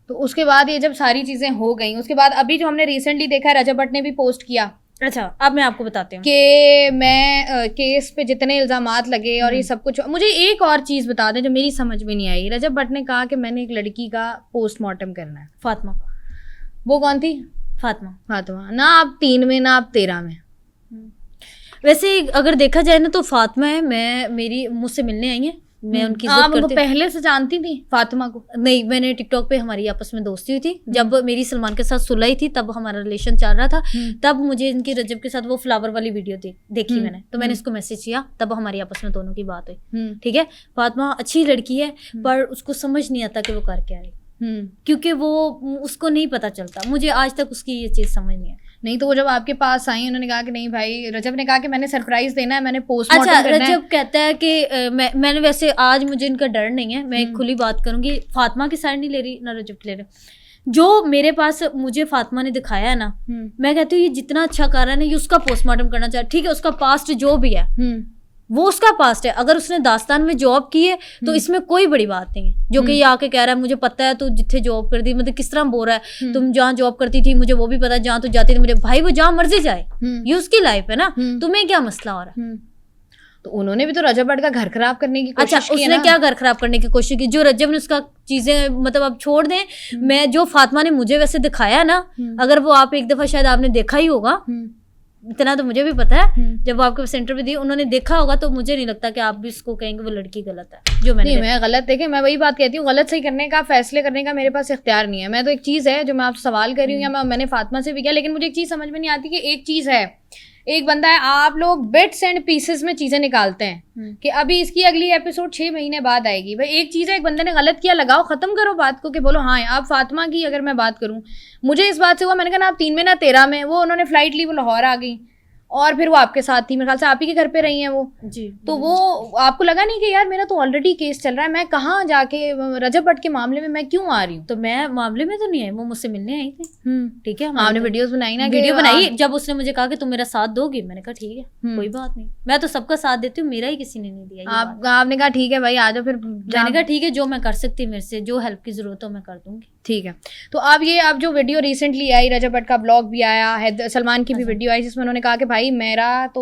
तो उसके बाद ये जब सारी चीजें हो गई, उसके बाद अभी जो हमने रिसेंटली देखा है, रजब भट्ट ने भी पोस्ट किया। अच्छा अब मैं आपको बताती हूँ कि मैं केस पे जितने इल्जामात लगे और ये सब कुछ। मुझे एक और चीज बता दें जो मेरी समझ में नहीं आई। रजब भट्ट ने कहा कि मैंने एक लड़की का पोस्टमार्टम करना है। फातिमा, वो कौन थी? फातिमा ना आप 3 में ना आप 13 में। वैसे अगर देखा जाए ना तो फातिमा है, मेरी मुझसे मिलने आई है, मैं उनकी इज्जत करती हूँ। पहले से जानती थी फातिमा को? नहीं, मैंने टिकटॉक पे हमारी आपस में दोस्ती हुई थी। जब मेरी सलमान के साथ सुलह थी तब हमारा रिलेशन चल रहा था। तब मुझे इनकी रजब के साथ वो फ्लावर वाली वीडियो देखी मैंने, तो मैंने इसको मैसेज किया, तब हमारी आपस में दोनों की बात हुई। ठीक है, फातिमा अच्छी लड़की है पर उसको समझ नहीं आता कि वो कर क्या रही, क्योंकि वो उसको नहीं पता चलता। मुझे आज तक उसकी ये चीज समझ नहीं है। नहीं तो वो जब आपके पास आई उन्होंने कहा कि नहीं भाई, रजब ने कहा कि मैंने सरप्राइज देना है, मैंने पोस्टमार्टम करना है। रजब कहता है कि मैंने वैसे आज मुझे इनका डर नहीं है, मैं खुली बात करूंगी, फातिमा की साइड नहीं ले रही ना रजब की ले रही। जो मेरे पास मुझे फातिमा ने दिखाया है ना, मैं कहती हूँ ये जितना अच्छा कर रहा है ना, ये उसका पोस्टमार्टम करना चाहिए। ठीक है, उसका पास्ट जो भी है वो उसका पास्ट है। अगर उसने दास्तान में जॉब की है तो इसमें कोई बड़ी बात नहीं है। जो कि ये आके कह रहा है मुझे पता है तू जिथे जॉब करती, मतलब किस तरह बोल रहा है, तुम जहाँ जॉब करती थी मुझे वो भी पता है, जहाँ तू जाती थी मुझे। भाई वो जहाँ मर्जी जाए, ये उसकी लाइफ है ना, तुम्हें क्या मसला हो रहा है? तो उन्होंने भी तो रजब भट्ट का घर खराब करने की कोशिश की। अच्छा उसने क्या घर खराब करने की कोशिश की? जो रजब ने उसका चीजें मतलब अब छोड़ दें, मैं जो फातिमा ने मुझे वैसे दिखाया ना, अगर वो आप एक दफा शायद आपने देखा ही होगा, इतना तो मुझे भी पता है, जब वो आपके पास इंटरव्यू दी उन्होंने देखा होगा, तो मुझे नहीं लगता कि आप भी उसको कहेंगे वो लड़की गलत है। जो मैंने नहीं, मैं गलत, देखिए मैं वही बात कहती हूँ, गलत सही करने का, फैसले करने का मेरे पास इख्तियार नहीं है। मैं तो एक चीज़ है जो मैं आपसे सवाल कर रही हूँ, या मैंने फातिमा से भी किया, लेकिन मुझे एक चीज़ समझ में नहीं आती कि एक चीज़ है, एक बंदा है, आप लोग बिट्स एंड पीसेस में चीज़ें निकालते हैं कि अभी इसकी अगली एपिसोड 6 महीने बाद आएगी। भाई एक चीज़ है, एक बंदे ने गलत किया, लगाओ, ख़त्म करो बात को, कि बोलो हाँ। आप फातिमा की अगर मैं बात करूँ, मुझे इस बात से हुआ, मैंने कहा ना आप 3 में ना 13 में, वो उन्होंने फ्लाइट ली, वो लाहौर आ गई, और फिर वो आपके साथ थी, मेरे ख्याल से आप ही के घर पे रही हैं वो जी। तो वो आपको लगा नहीं कि यार मेरा तो ऑलरेडी केस चल रहा है, मैं कहाँ जाके रजब भट्ट के मामले में मैं क्यों आ रही हूँ? तो मैं मामले में तो नहीं आई, वो मुझसे मिलने आई थी। ठीक है, आपने वीडियोस बनाई ना, वीडियो बनाई, जब उसने मुझे कहा कि तुम मेरा साथ दोगी, मैंने कहा ठीक है कोई बात नहीं, मैं तो सबका साथ देती हूँ, मेरा ही किसी ने नहीं दिया। आपने कहा ठीक है भाई आ जाओ, फिर मैंने कहा ठीक है, जो मैं कर सकती, मेरे से जो हेल्प की जरूरत हो मैं कर दूंगी। ठीक है। तो अब ये आप जो वीडियो रिसेंटली आई, रजब भट्ट का ब्लॉग भी आया है, सलमान की भी वीडियो आई, जिसमें उन्होंने कहा कि भाई मेरा तो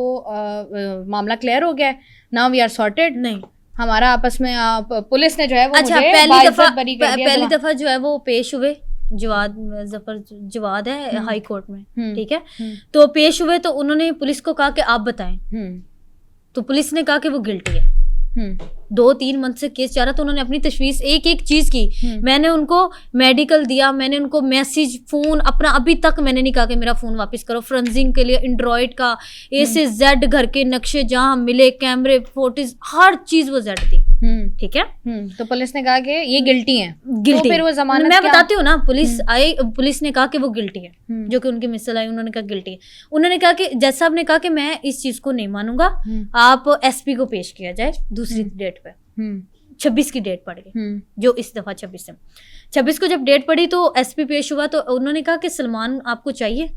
मामला क्लियर हो गया है, नाउ वी आर सॉर्टेड। नहीं, हमारा आपस में पुलिस ने जो है वो अच्छा, मुझे बरी कर दिया। पहली दफा जो है वो पेश हुए, जवाद है हाई कोर्ट में, ठीक है, तो पेश हुए, तो उन्होंने पुलिस को कहा कि आप बताएं, तो पुलिस ने कहा कि वो गिल्टी है। 2-3 मंथ से केस जा रहा, तो उन्होंने अपनी तशवीश एक एक चीज की, मैंने उनको मेडिकल दिया, मैंने उनको मैसेज, फोन अपना, अभी तक मैंने नहीं कहा कि मेरा फोन वापस करो, फ्रेंजिंग के लिए एंड्रॉइड का A से Z, घर के नक्शे जहां मिले, कैमरे, फोटोज, हर चीज वो Z थी। ठीक है, तो पुलिस ने कहा कि ये गिल्टी है, गिल्टी। तो फिर वो जमानत मैं बताती हूँ ना, पुलिस आई, पुलिस ने कहा कि वो गिल्टी है, जो कि उनकी मिसल आई, उन्होंने कहा गिल्टी है। उन्होंने कहा कि जज साहब ने कहा कि मैं इस चीज को नहीं मानूंगा, आप SP को पेश किया जाए दूसरी डेट पे। 26 की डेट पड़ गई, जो इस दफा 26 को जब डेट पड़ी, तो SP पेश हुआ, तो उन्होंने कहा कि सलमान आपको चाहिए,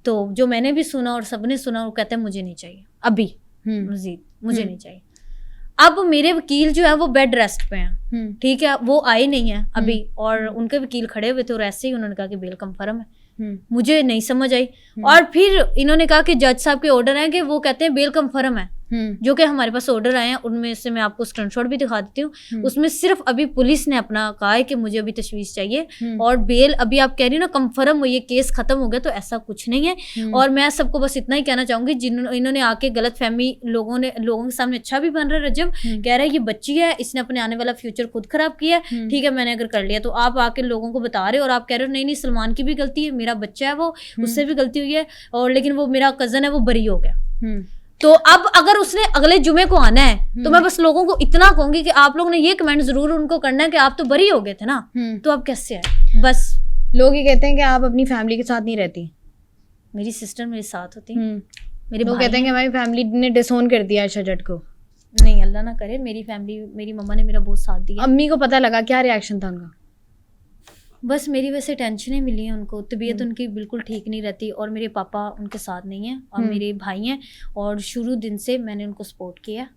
तो जो मैंने भी सुना और सबने सुना, वो कहते हैं मुझे नहीं चाहिए अभी, मजीद मुझे नहीं चाहिए। अब मेरे वकील जो है वो बेड रेस्ट पे हैं, ठीक है, वो आए नहीं है अभी, और उनके वकील खड़े हुए थे, और ऐसे ही उन्होंने कहा कि बेल कंफर्म है। मुझे नहीं समझ आई, और फिर इन्होंने कहा कि जज साहब के ऑर्डर हैं कि वो कहते हैं बेल कंफर्म है, जो कि हमारे पास ऑर्डर आए हैं, उनमें से मैं आपको स्क्रीनशॉट भी दिखा देती हूँ। उसमें सिर्फ अभी पुलिस ने अपना कहा है कि मुझे अभी तशवीश चाहिए, और बेल अभी आप कह रही हो ना कंफर्म हुई है, केस खत्म हो गया, तो ऐसा कुछ नहीं है। और मैं सबको बस इतना ही कहना चाहूंगी, इन्होंने आके गलत फहमी लोगों के सामने अच्छा भी बन रहा है, रजब कह रहा है ये बच्ची है, इसने अपने आने वाला फ्यूचर खुद खराब किया है, ठीक है, मैंने अगर कर लिया, तो आप आके लोगों को बता रहे हो, और आप कह रहे हो नहीं सलमान की भी गलती है, मेरा बच्चा है वो, उससे भी गलती हुई है, और लेकिन वो मेरा कजन है, वो बरी हो गया। तो अब अगर उसने अगले जुमे को आना है, तो मैं बस लोगों को इतना कहूंगी कि आप लोग ने ये कमेंट जरूर उनको करना है कि आप तो बरी हो गए थे ना, तो अब कैसे आए? बस लोग ये कहते हैं कि आप अपनी फैमिली के साथ नहीं रहती। मेरी सिस्टर मेरे साथ होती, मेरे लोग कहते हैं कि हमारी फैमिली ने डिसोन कर दिया आयशा जट को। नहीं, अल्लाह ना करे, मेरी फैमिली, मेरी मम्मा ने मेरा बहुत साथ दिया। अम्मी को पता लगा, क्या रिएक्शन था उनका? बस मेरी वैसे टेंशनें मिली हैं उनको, तबीयत उनकी बिल्कुल ठीक नहीं रहती, और मेरे पापा उनके साथ नहीं हैं, और मेरे भाई हैं, और शुरू दिन से मैंने उनको सपोर्ट किया,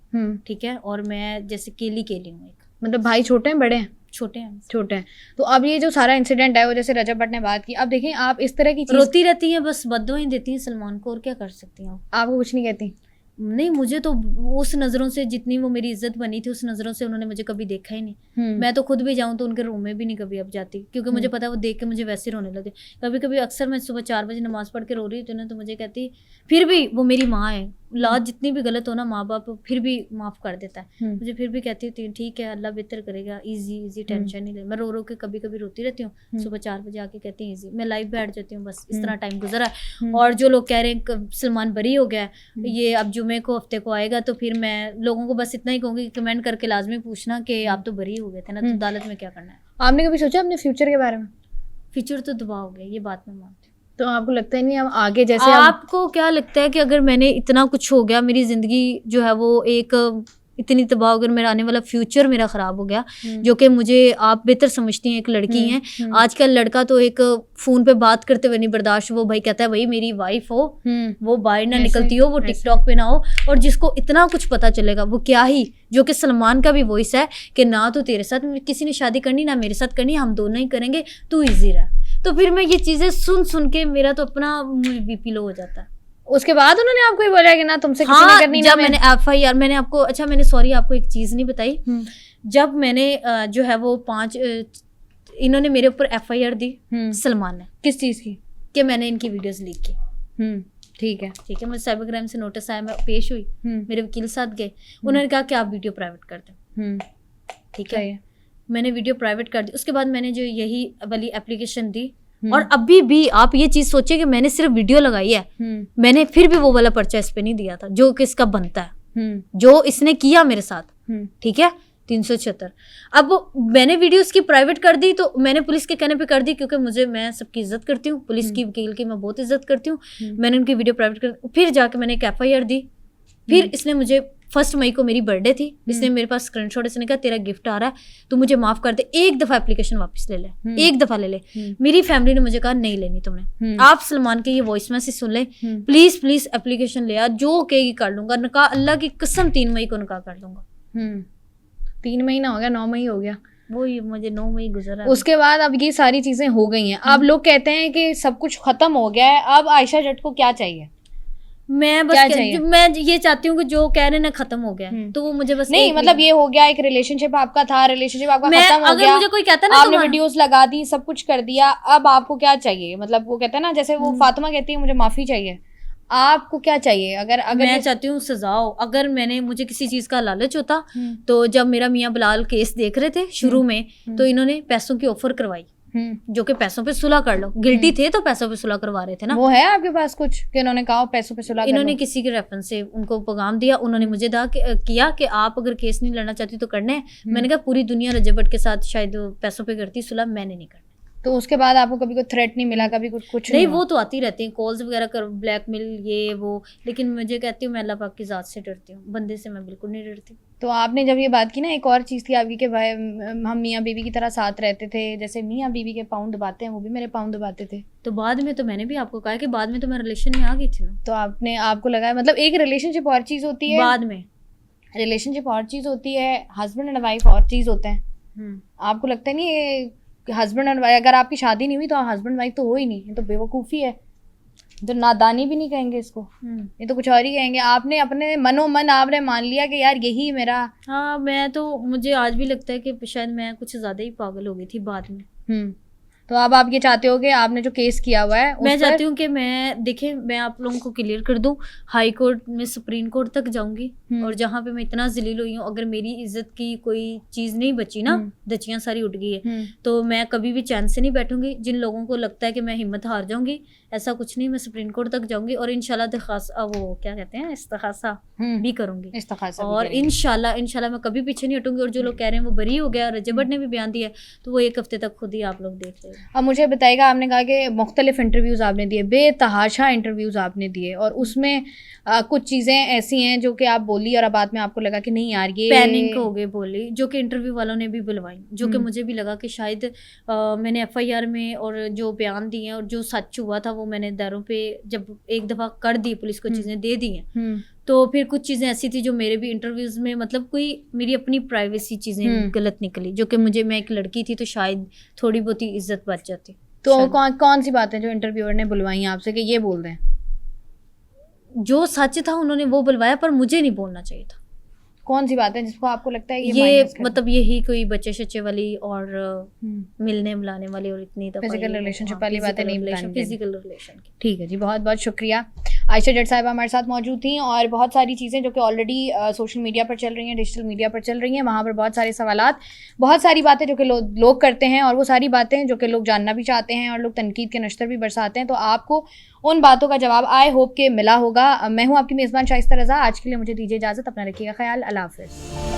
ठीक है, और मैं जैसे केली हूँ एक। मतलब भाई छोटे हैं बड़े हैं? छोटे हैं। छोटे हैं। तो अब ये जो सारा इंसिडेंट है, वो जैसे रजब भट्ट ने बात की, अब देखिए आप इस तरह की रोती रहती हैं, बस बद्दुआएं देती हैं सलमान को, और क्या कर सकती हैं? आपको कुछ नहीं कहती? नहीं, मुझे तो उस नज़रों से, जितनी वो मेरी इज्जत बनी थी, उस नज़रों से उन्होंने मुझे कभी देखा ही नहीं। मैं तो खुद भी जाऊं तो उनके रूम में भी नहीं कभी अब जाती, क्योंकि मुझे पता है वो देख के मुझे वैसे रोने लगे। कभी कभी अक्सर मैं सुबह 4 बजे नमाज पढ़ के रो रही थी ना, तो मुझे कहती फिर भी वो मेरी माँ है, लाज जितनी भी गलत हो ना, माँ बाप फिर भी माफ़ कर देता है मुझे, फिर भी कहती थी ठीक है अल्लाह बेहतर करेगा, इजी टेंशन नहीं ले। मैं रो रो के कभी कभी रोती रहती हूँ, सुबह 4 बजे आके कहती हैं इजी, मैं लाइव बैठ जाती हूँ, बस इस तरह टाइम गुजरा है। और जो लोग कह रहे हैं सलमान बरी हो गया, ये अब जुमे को हफ्ते को आएगा, तो फिर मैं लोगों को बस इतना ही कहूँगी, कमेंट करके लाजमी पूछना कि आप तो बरी हो गए थे ना, तो अदालत में क्या करना है। आपने कभी सोचा अपने फ्यूचर के बारे में? फ्यूचर तो दुआ हो गया, ये बात मैं मानती हूँ। तो आपको लगता है नहीं अब आगे जैसे आपको क्या लगता है कि अगर मैंने इतना कुछ हो गया, मेरी जिंदगी जो है वो एक इतनी तबाह, अगर मेरा आने वाला फ्यूचर मेरा ख़राब हो गया, जो कि मुझे आप बेहतर समझती हैं, एक लड़की हैं, आजकल लड़का तो एक फ़ोन पे बात करते हुए नहीं बर्दाश्त, वो भाई कहता है भाई मेरी वाइफ हो, वो बाहर ना निकलती हो, वो टिकटॉक पे ना हो, और जिसको इतना कुछ पता चलेगा वो क्या ही, जो कि सलमान का भी वॉइस है कि ना तो तेरे साथ किसी ने शादी करनी, ना मेरे साथ करनी, हम दोनों ही करेंगे, तू ईजी रह। तो फिर मैं ये चीज़ें सुन के मेरा तो अपना BP लो हो जाता है। उसके बाद उन्होंने आपको ही बोला कि ना तुमसे किसी ने करनी, जब मैंने FIR, मैंने आपको, अच्छा मैंने सॉरी आपको एक चीज़ नहीं बताई, जब मैंने जो है वो 5 इन्होंने मेरे ऊपर FIR दी, सलमान ने, किस चीज़ की? कि मैंने इनकी वीडियोस लीक की, ठीक है। ठीक है, मुझे साइबर क्राइम से नोटिस आया, मैं पेश हुई, मेरे वकील साथ गए, उन्होंने कहा कि आप वीडियो प्राइवेट कर दें। ठीक है, मैंने वीडियो प्राइवेट कर दी। उसके बाद मैंने जो यही वाली एप्लीकेशन दी, और अभी भी आप ये चीज सोचिए कि मैंने सिर्फ वीडियो लगाई है, मैंने फिर भी वो वाला पर्चा इस पे नहीं दिया था जो कि इसका बनता है, जो इसने किया मेरे साथ। ठीक है, 376। अब मैंने वीडियो उसकी प्राइवेट कर दी, तो मैंने पुलिस के कहने पे कर दी, क्योंकि मैं सबकी इज्जत करती हूँ, पुलिस की, वकील की मैं बहुत इज्जत करती हूँ। मैंने उनकी वीडियो प्राइवेट कर, फिर जाके मैंने एक FIR दी। फिर इसने मुझे 1 मई को मेरी बर्थडे थी, इसने मेरे पास स्क्रीनशॉट, इसने कहा तेरा गिफ्ट आ रहा है, तू मुझे माफ कर दे, एक दफा एप्लीकेशन वापस ले ले, एक दफा ले ले। मेरी फैमिली ने मुझे कहा नहीं लेनी तुमने, आप सलमान के ये वॉइस मैसेज सुन ले, प्लीज प्लीज एप्लीकेशन ले आ, जो कहेगी कर लूंगा, निकाह अल्लाह की कसम 3 मई को निकाह कर लूंगा। 3 महीना हो गया, 9 मई हो गया, वो मुझे 9 मई गुजरा। उसके बाद अब ये सारी चीजें हो गई हैं। अब लोग कहते हैं कि सब कुछ खत्म हो गया है, अब आयशा जट को क्या चाहिए? मैं बस मैं ये चाहती हूँ कि जो कह रहे हैं ना खत्म हो गया, तो वो मुझे बस नहीं, मतलब ये हो गया, एक रिलेशनशिप आपका था, रिलेशनशिप आपका खत्म हो अगर गया, मुझे कोई कहता ना, आपने वीडियोस लगा दी, सब कुछ कर दिया, अब आपको क्या चाहिए? मतलब वो कहता है ना, जैसे वो फातिमा कहती है मुझे माफी चाहिए, आपको क्या चाहिए? अगर मैं चाहती हूँ सजा हो। अगर मुझे किसी चीज का लालच होता, तो जब मेरा मियाँ बिलाल केस देख रहे थे शुरू में, तो इन्होंने पैसों की ऑफर करवाई, जो कि पैसों पे सुलह कर लो, गिल्टी थे तो पैसों पे सुलह करवा रहे थे ना। वो है आपके पास कुछ कि इन्होंने कहा पैसों पे सुलह? इन्होंने किसी के रेफरेंस से उनको पैगाम दिया, उन्होंने मुझे किया कि आप अगर केस नहीं लड़ना चाहती तो करने। मैंने कहा पूरी दुनिया रजब भट्ट के साथ शायद पैसों पे करती सुलह, मैंने नहीं करना। तो उसके बाद आपको कभी कोई थ्रेट नहीं मिला, कभी कुछ नहीं? वो तो आती रहती हैं कॉल्स वगैरह कर, ब्लैकमेल ये वो, लेकिन मुझे कहती हूँ मैं अल्लाह पाक की ज़ात से डरती हूँ, बंदे से मैं बिल्कुल नहीं डरती। तो आपने जब ये बात की ना, एक और चीज़ थी आपकी कि भाई हम मियाँ बीवी की तरह साथ रहते थे, जैसे मियाँ बीवी के पाँव दबाते हैं, वो भी मेरे पाँव दबाते थे। तो बाद में तो मैंने भी आपको कहा कि बाद में तो मैं रिलेशन में आ गई थी ना। तो आपको लगा, मतलब एक रिलेशनशिप और चीज़ होती है, बाद में रिलेशनशिप और चीज़ होती है, हस्बैंड एंड वाइफ और चीज़ होते हैं। आपको लगता नहीं ये हस्बैंड एंड वाइफ, अगर आपकी शादी नहीं हुई तो हस्बैंड वाइफ तो हो ही नहीं, ये तो बेवकूफ़ी है, तो नादानी भी नहीं कहेंगे इसको, ये तो कुछ और ही कहेंगे। आपने अपने मनोमन आपने मान लिया कि यार यही मेरा। हाँ, मैं तो, मुझे आज भी लगता है कि शायद मैं कुछ ज़्यादा ही पागल हो गई थी बाद में। तो अब आप ये चाहते हो कि आपने जो केस किया हुआ है, मैं चाहती हूँ कि मैं आप लोगों को क्लियर कर दूं, हाई कोर्ट में, सुप्रीम कोर्ट तक जाऊंगी, और जहाँ पे मैं इतना जलील हुई हूँ, अगर मेरी इज्जत की कोई चीज़ नहीं बची ना, दचियाँ सारी उठ गई है, तो मैं कभी भी चैन से नहीं बैठूंगी। जिन लोगों को लगता है कि मैं हिम्मत हार जाऊंगी, ऐसा कुछ नहीं, मैं सुप्रीम कोर्ट तक जाऊंगी और इंशाल्लाह वो क्या कहते हैं, इस्तिखासा भी करूंगी, और इंशाल्लाह मैं कभी पीछे नहीं हटूंगी। और जो लोग कह रहे हैं वो बरी हो गया, रजब भट्ट ने भी बयान दिया, तो वो 1 हफ्ते तक खुद ही आप लोग देख लेंगे। अब मुझे बताइएगा, आपने कहा कि मुख्तलिफ इंटरव्यूज़ आपने दिए, बेतहाशा इंटरव्यूज़ आपने दिए, और उसमें कुछ चीज़ें ऐसी हैं जो कि आप बोली और अब बाद में आपको लगा कि नहीं यार ये पैनिक हो गए बोली, जो कि इंटरव्यू वालों ने भी बुलवाई, जो कि मुझे भी लगा कि शायद मैंने FIR में और जो बयान दिए हैं और जो सच हुआ था वो मैंने दारों पे जब एक दफ़ा कर दी, पुलिस को चीज़ें दे दी हैं, तो फिर कुछ चीज़ें ऐसी थी जो मेरे भी इंटरव्यूज़ में, मतलब कोई मेरी अपनी प्राइवेसी चीज़ें गलत निकली, जो कि मैं एक लड़की थी तो शायद थोड़ी बहुत ही इज्जत बच जाती। तो कौन सी बातें जो इंटरव्यूअर ने बुलवाई आपसे कि ये बोल दें? जो सच था उन्होंने वो बुलवाया, पर मुझे नहीं बोलना चाहिए था। कौन सी बात है जिसको आपको लगता है ये मतलब यही कोई बच्चे शच्चे वाली और मिलने मिलाने वाली और इतनी फिजिकल रिलेशनशिप वाली बातें नहीं बतानी, फिजिकल रिलेशन की। ठीक है जी, बहुत बहुत शुक्रिया। आयशा जट साहिबा हमारे साथ मौजूद थी, और बहुत सारी चीज़ें जो कि ऑलरेडी सोशल मीडिया पर चल रही हैं, डिजिटल मीडिया पर चल रही हैं, वहाँ पर बहुत सारे सवालात, बहुत सारी बातें जो कि लोग करते हैं, और वो सारी बातें जो कि लोग जानना भी चाहते हैं और लोग तनकीद के नश्तर भी बरसाते हैं, तो आपको उन बातों का जवाब आई होप के मिला होगा। मैं हूँ आपकी मेज़बान शाइस्ता रज़ा। आज के लिए मुझे दीजिए इजाज़त, अपना रखिएगा ख्याल, अल्लाह हाफ़िज़।